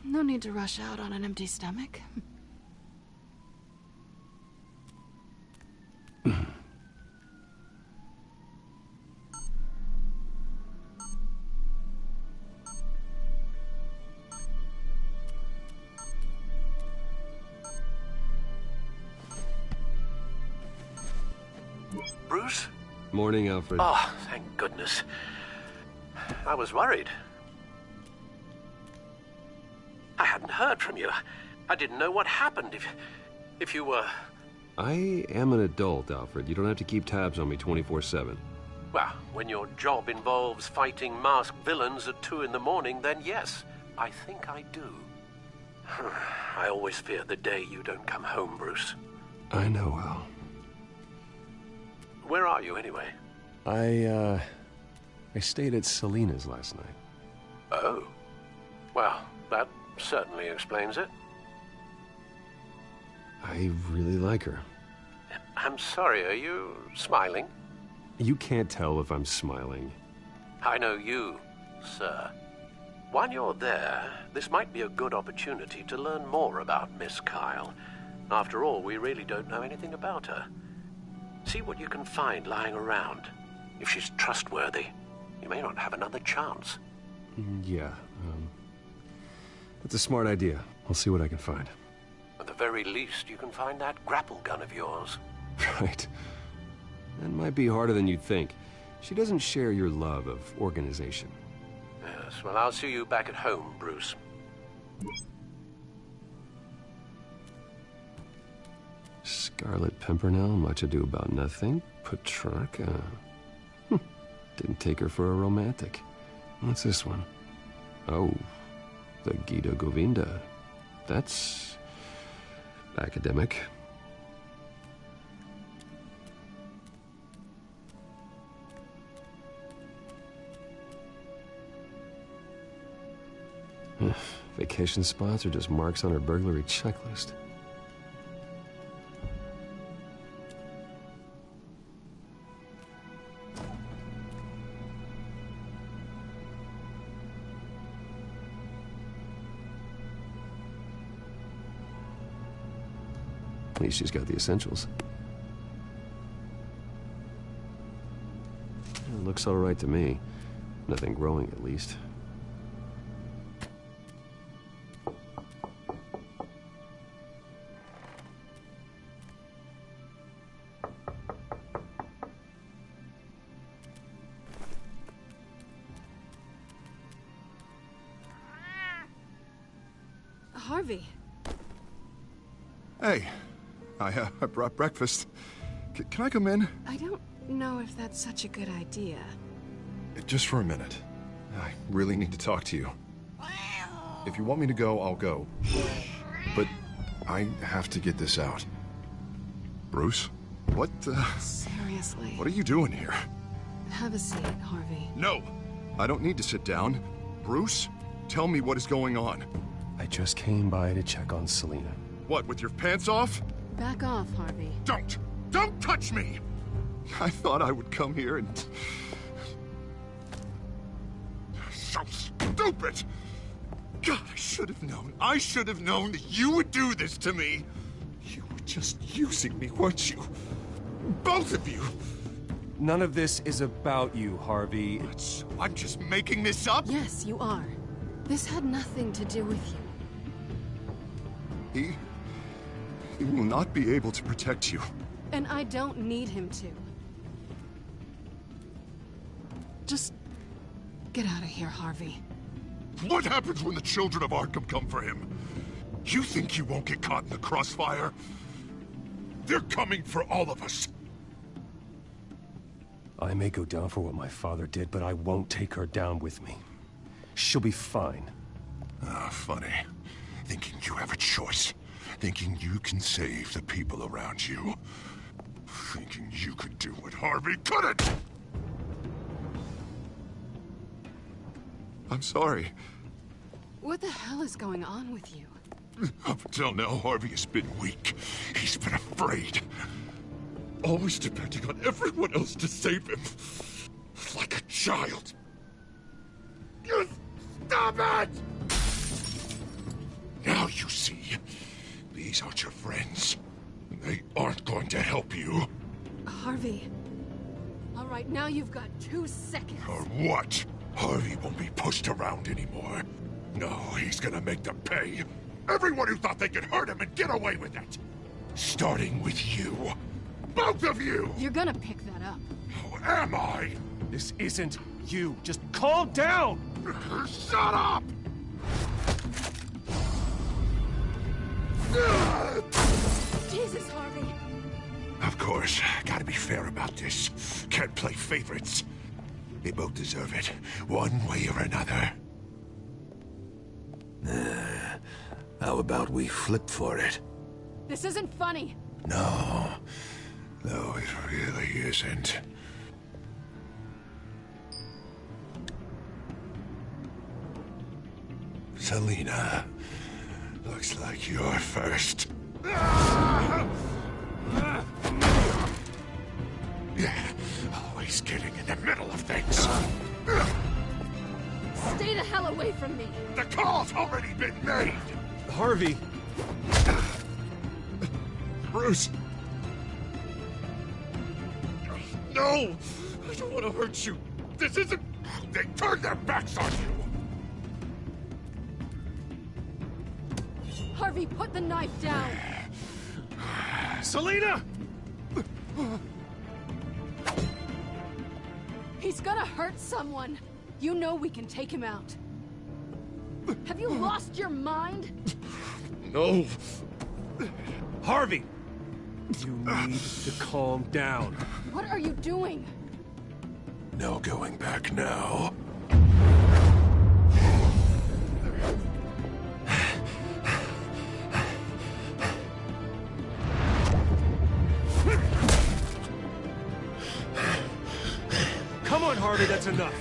No need to rush out on an empty stomach. Bruce? Morning, Alfred. Oh, thank goodness. I was worried. I hadn't heard from you. I didn't know what happened if you were... I am an adult, Alfred. You don't have to keep tabs on me 24/7. Well, when your job involves fighting masked villains at 2 in the morning, then yes, I think I do. I always fear the day you don't come home, Bruce. I know, Al. Where are you, anyway? I stayed at Selina's last night. Oh. Well, that certainly explains it. I really like her. I'm sorry, are you smiling? You can't tell if I'm smiling. I know you, sir. While you're there, this might be a good opportunity to learn more about Miss Kyle. After all, we really don't know anything about her. See what you can find lying around. If she's trustworthy, you may not have another chance. Yeah, that's a smart idea. I'll see what I can find. At the very least, you can find that grapple gun of yours. Right. That might be harder than you'd think. She doesn't share your love of organization. Yes, well, I'll see you back at home, Bruce. Scarlet Pimpernel, much ado about nothing. Petrarca. Didn't take her for a romantic. What's this one? Oh, the Gita Govinda. That's... academic. Vacation spots are just marks on her burglary checklist. At least she's got the essentials. It looks all right to me. Nothing growing, at least. Harvey. Hey, I brought breakfast. Can I come in? I don't know if that's such a good idea. Just for a minute. I really need to talk to you. If you want me to go, I'll go. But I have to get this out. Bruce? What, Seriously. What are you doing here? Have a seat, Harvey. No! I don't need to sit down. Bruce, tell me what is going on. I just came by to check on Selina. What, with your pants off? Back off, Harvey. Don't! Don't touch me! I thought I would come here and... So stupid! God, I should have known. I should have known that you would do this to me. You were just using me, weren't you? Both of you! None of this is about you, Harvey. So I'm just making this up? Yes, you are. This had nothing to do with you. He will not be able to protect you. And I don't need him to. Just get out of here, Harvey. What happens when the children of Arkham come for him? You think you won't get caught in the crossfire? They're coming for all of us. I may go down for what my father did, but I won't take her down with me. She'll be fine. Ah, funny. Thinking you have a choice. Thinking you can save the people around you. Thinking you could do what Harvey couldn't! I'm sorry. What the hell is going on with you? Up until now, Harvey has been weak. He's been afraid. Always depending on everyone else to save him. Like a child. You stop it! Now you see. These aren't your friends. They aren't going to help you. Harvey. All right, now you've got 2 seconds. Or what? Harvey won't be pushed around anymore. No, he's gonna make them pay. Everyone who thought they could hurt him and get away with it. Starting with you. Both of you! You're gonna pick that up. Who am I? This isn't you. Just calm down! Shut up! Jesus, Harvey. Of course, gotta be fair about this. Can't play favorites. They both deserve it, one way or another. How about we flip for it? This isn't funny. No, it really isn't. Selina, looks like you're first. Yeah, always getting in the middle of things. Stay the hell away from me. The call's already been made. Harvey. Bruce. No! I don't want to hurt you. This isn't... They turned their backs on you. Harvey, put the knife down. Selina! He's gonna hurt someone. You know we can take him out. Have you lost your mind? No. Harvey! You need to calm down. What are you doing? No going back now. Come on, Harvey, that's enough.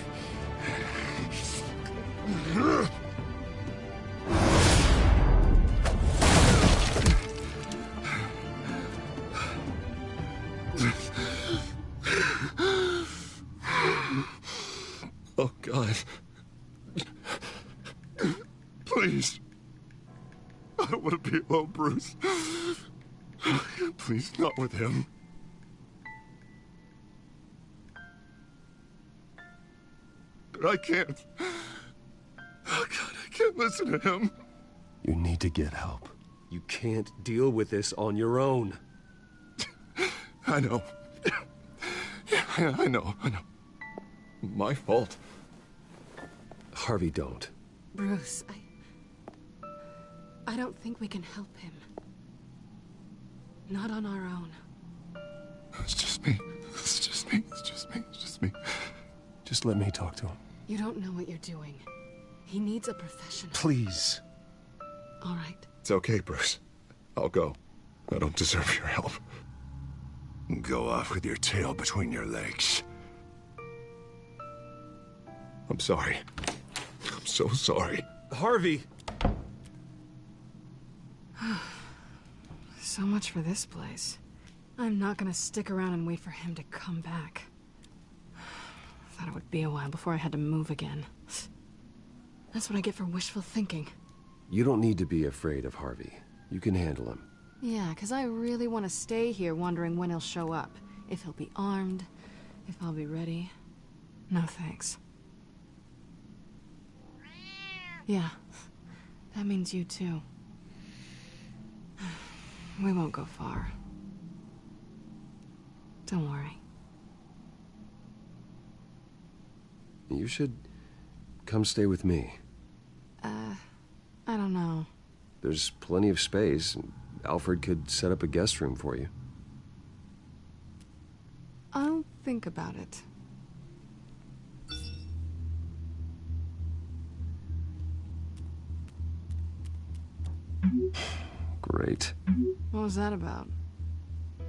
Oh, God. Please. I don't want to be alone, Bruce. Please, not with him. But I can't. Oh, God, I can't listen to him. You need to get help. You can't deal with this on your own. I know. Yeah, I know. My fault. Harvey, don't. Bruce, I don't think we can help him. Not on our own. It's just me. Just let me talk to him. You don't know what you're doing. He needs a professional. Please. All right. It's okay, Bruce. I'll go. I don't deserve your help. Go off with your tail between your legs. I'm sorry. I'm so sorry. Harvey! So much for this place. I'm not gonna stick around and wait for him to come back. Thought it would be a while before I had to move again. That's what I get for wishful thinking. You don't need to be afraid of Harvey. You can handle him. Yeah, because I really want to stay here wondering when he'll show up. If he'll be armed, if I'll be ready. No thanks. Yeah, that means you too. We won't go far. Don't worry. You should come stay with me. I don't know. There's plenty of space. Alfred could set up a guest room for you. I'll think about it. Great. What was that about?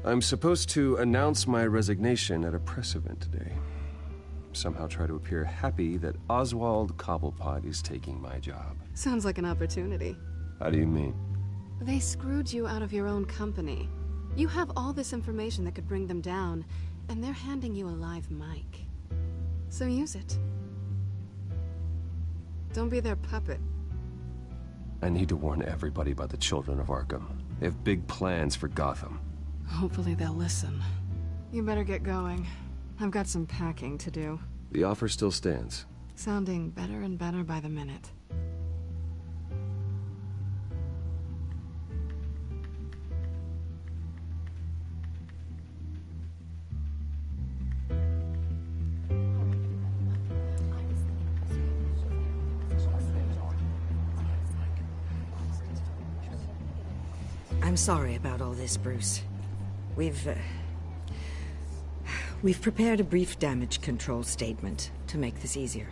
I'm supposed to announce my resignation at a press event today. Somehow try to appear happy that Oswald Cobblepot is taking my job. Sounds like an opportunity. How do you mean? They screwed you out of your own company. You have all this information that could bring them down, and they're handing you a live mic. So use it. Don't be their puppet. I need to warn everybody about the children of Arkham. They have big plans for Gotham. Hopefully they'll listen. You better get going. I've got some packing to do. The offer still stands. Sounding better and better by the minute. I'm sorry about all this, Bruce. We've prepared a brief damage control statement to make this easier.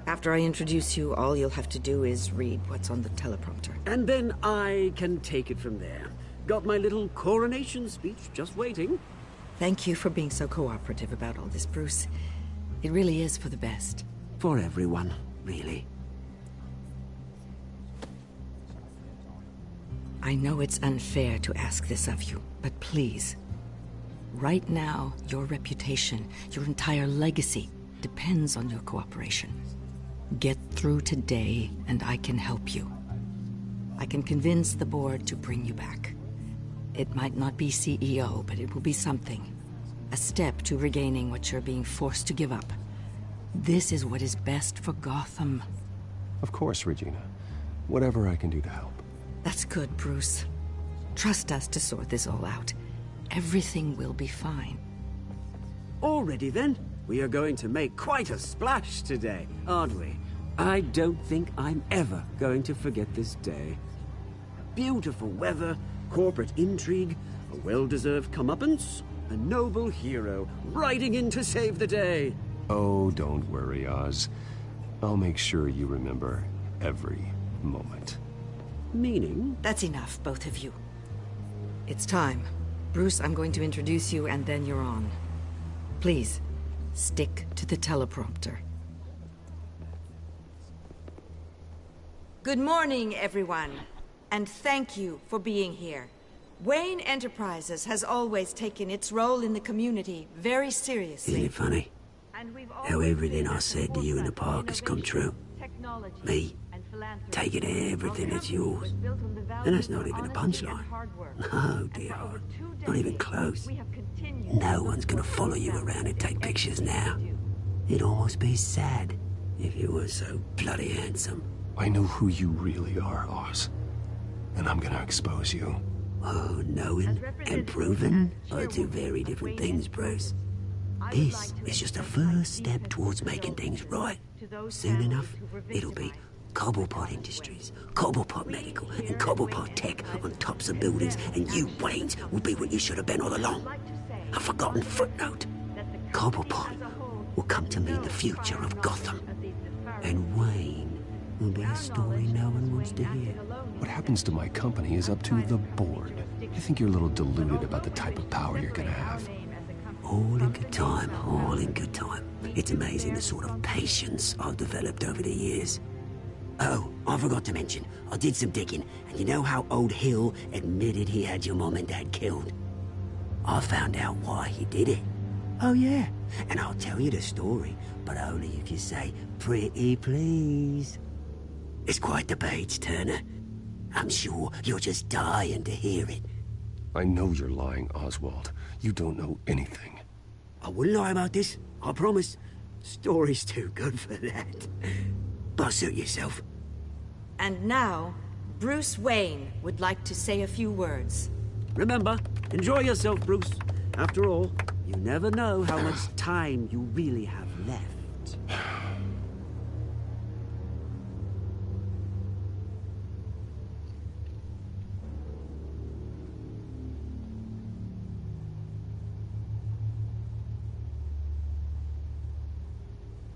After I introduce you, all you'll have to do is read what's on the teleprompter. And then I can take it from there. Got my little coronation speech just waiting. Thank you for being so cooperative about all this, Bruce. It really is for the best. For everyone, really. I know it's unfair to ask this of you, but please. Right now, your reputation, your entire legacy, depends on your cooperation. Get through today, and I can help you. I can convince the board to bring you back. It might not be CEO, but it will be something. A step to regaining what you're being forced to give up. This is what is best for Gotham. Of course, Regina. Whatever I can do to help. That's good, Bruce. Trust us to sort this all out. Everything will be fine. Already then, we are going to make quite a splash today, aren't we? I don't think I'm ever going to forget this day. Beautiful weather, corporate intrigue, a well-deserved comeuppance, a noble hero riding in to save the day. Oh, don't worry, Oz. I'll make sure you remember every moment. Meaning? That's enough, both of you. It's time. Bruce, I'm going to introduce you, and then you're on. Please, stick to the teleprompter. Good morning, everyone, and thank you for being here. Wayne Enterprises has always taken its role in the community very seriously. Isn't it funny? How everything I said to you in the park has come true. Me, taking everything that's yours. And that's not even a punchline. No, dear. Not even close. No one's gonna follow you around and take pictures now. It'd almost be sad if you were so bloody handsome. I know who you really are, Oz. And I'm gonna expose you. Oh, knowing and proving are two very different things, Bruce. This is just a first step towards making things right. Soon enough, it'll be Cobblepot Industries, Cobblepot Medical, and Cobblepot Tech on tops of buildings, and you, Waynes, will be what you should have been all along. A forgotten footnote. Cobblepot will come to mean the future of Gotham. And Wayne will be a story no one wants to hear. What happens to my company is up to the board. I think you're a little deluded about the type of power you're gonna have. All in good time, all in good time. It's amazing the sort of patience I've developed over the years. Oh, I forgot to mention, I did some digging, and you know how old Hill admitted he had your mom and dad killed? I found out why he did it. Oh yeah, and I'll tell you the story, but only if you say, pretty please. It's quite the page, Turner. I'm sure you're just dying to hear it. I know you're lying, Oswald. You don't know anything. I wouldn't lie about this, I promise. Story's too good for that. But suit yourself. And now, Bruce Wayne would like to say a few words. Remember, enjoy yourself, Bruce. After all, you never know how much time you really have left.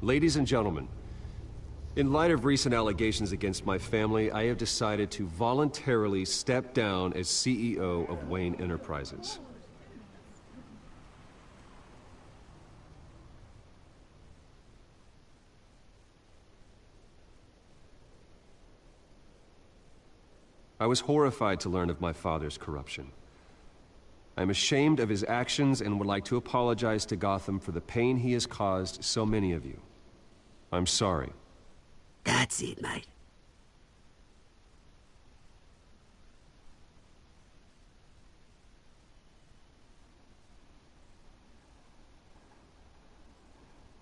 Ladies and gentlemen, in light of recent allegations against my family, I have decided to voluntarily step down as CEO of Wayne Enterprises. I was horrified to learn of my father's corruption. I'm ashamed of his actions and would like to apologize to Gotham for the pain he has caused so many of you. I'm sorry. That's it, mate.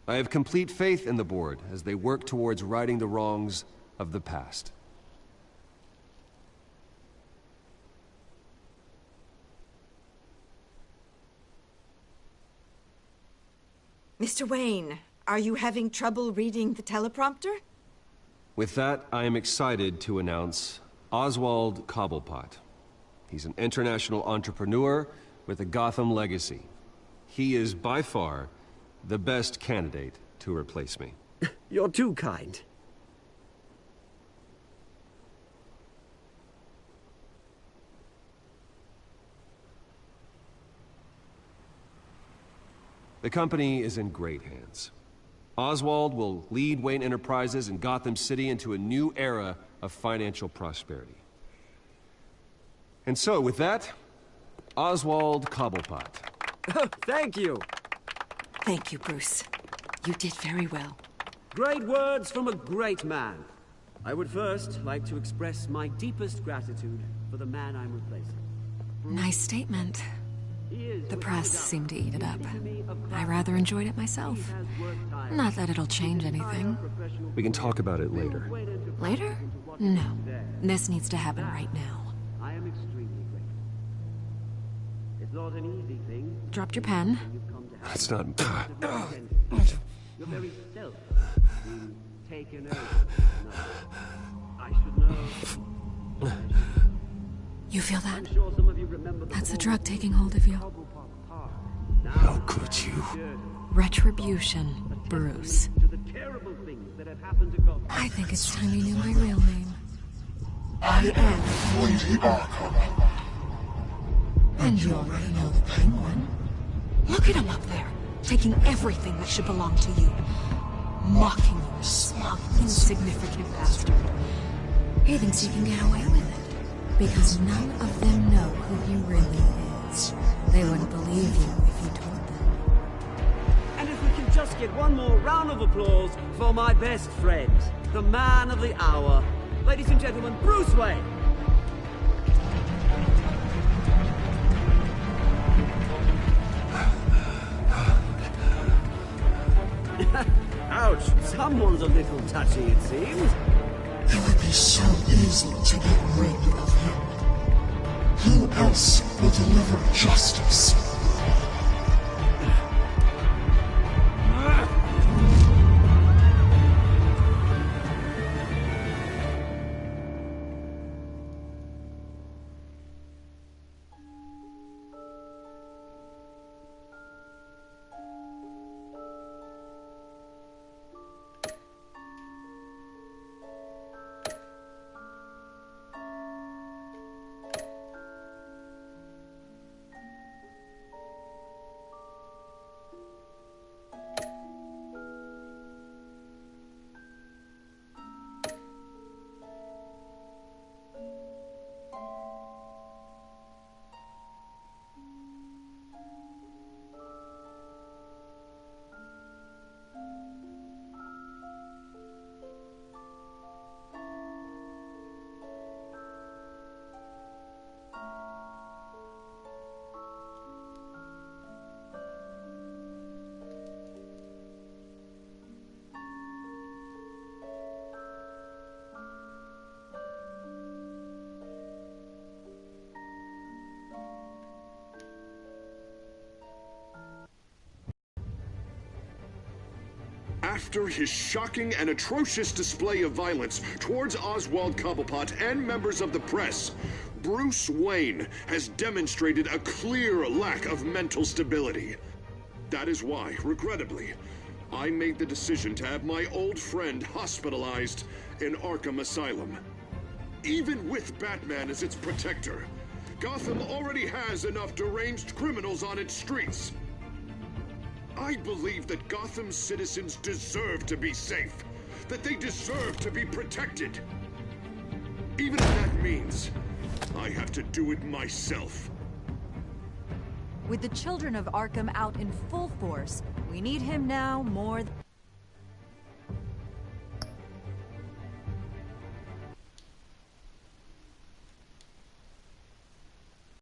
I have complete faith in the board as they work towards righting the wrongs of the past. Mr. Wayne, are you having trouble reading the teleprompter? With that, I am excited to announce Oswald Cobblepot. He's an international entrepreneur with a Gotham legacy. He is by far the best candidate to replace me. You're too kind. The company is in great hands. Oswald will lead Wayne Enterprises and Gotham City into a new era of financial prosperity. And so, with that, Oswald Cobblepot. Thank you. Thank you, Bruce. You did very well. Great words from a great man. I would first like to express my deepest gratitude for the man I'm replacing. Nice statement. The press seemed to eat it up. I rather enjoyed it myself. Not that it'll change anything. We can talk about it later. Later? No. This needs to happen right now. I am extremely grateful. It's not an easy thing. Dropped your pen. That's not... Your very self being taken over. No. I should know. You feel that? I'm sure some of you remember That's the drug taking hold of you. How could you? Retribution, Bruce. I think it's time you knew my real name. I am Lady Arkham. And you already know the Penguin. Look at him up there, taking everything that should belong to you. Mocking you, smug, insignificant bastard. He thinks he can get away with it. Because none of them know who he really is. They wouldn't believe you if you told them. And if we can just get one more round of applause for my best friend, the man of the hour, ladies and gentlemen, Bruce Wayne. Ouch, someone's a little touchy, it seems. It would be so easy to get rid of him. Who else will deliver justice? After his shocking and atrocious display of violence towards Oswald Cobblepot and members of the press, Bruce Wayne has demonstrated a clear lack of mental stability. That is why, regrettably, I made the decision to have my old friend hospitalized in Arkham Asylum. Even with Batman as its protector, Gotham already has enough deranged criminals on its streets. I believe that Gotham's citizens deserve to be safe, that they deserve to be protected. Even if that means I have to do it myself. With the children of Arkham out in full force, we need him now more than...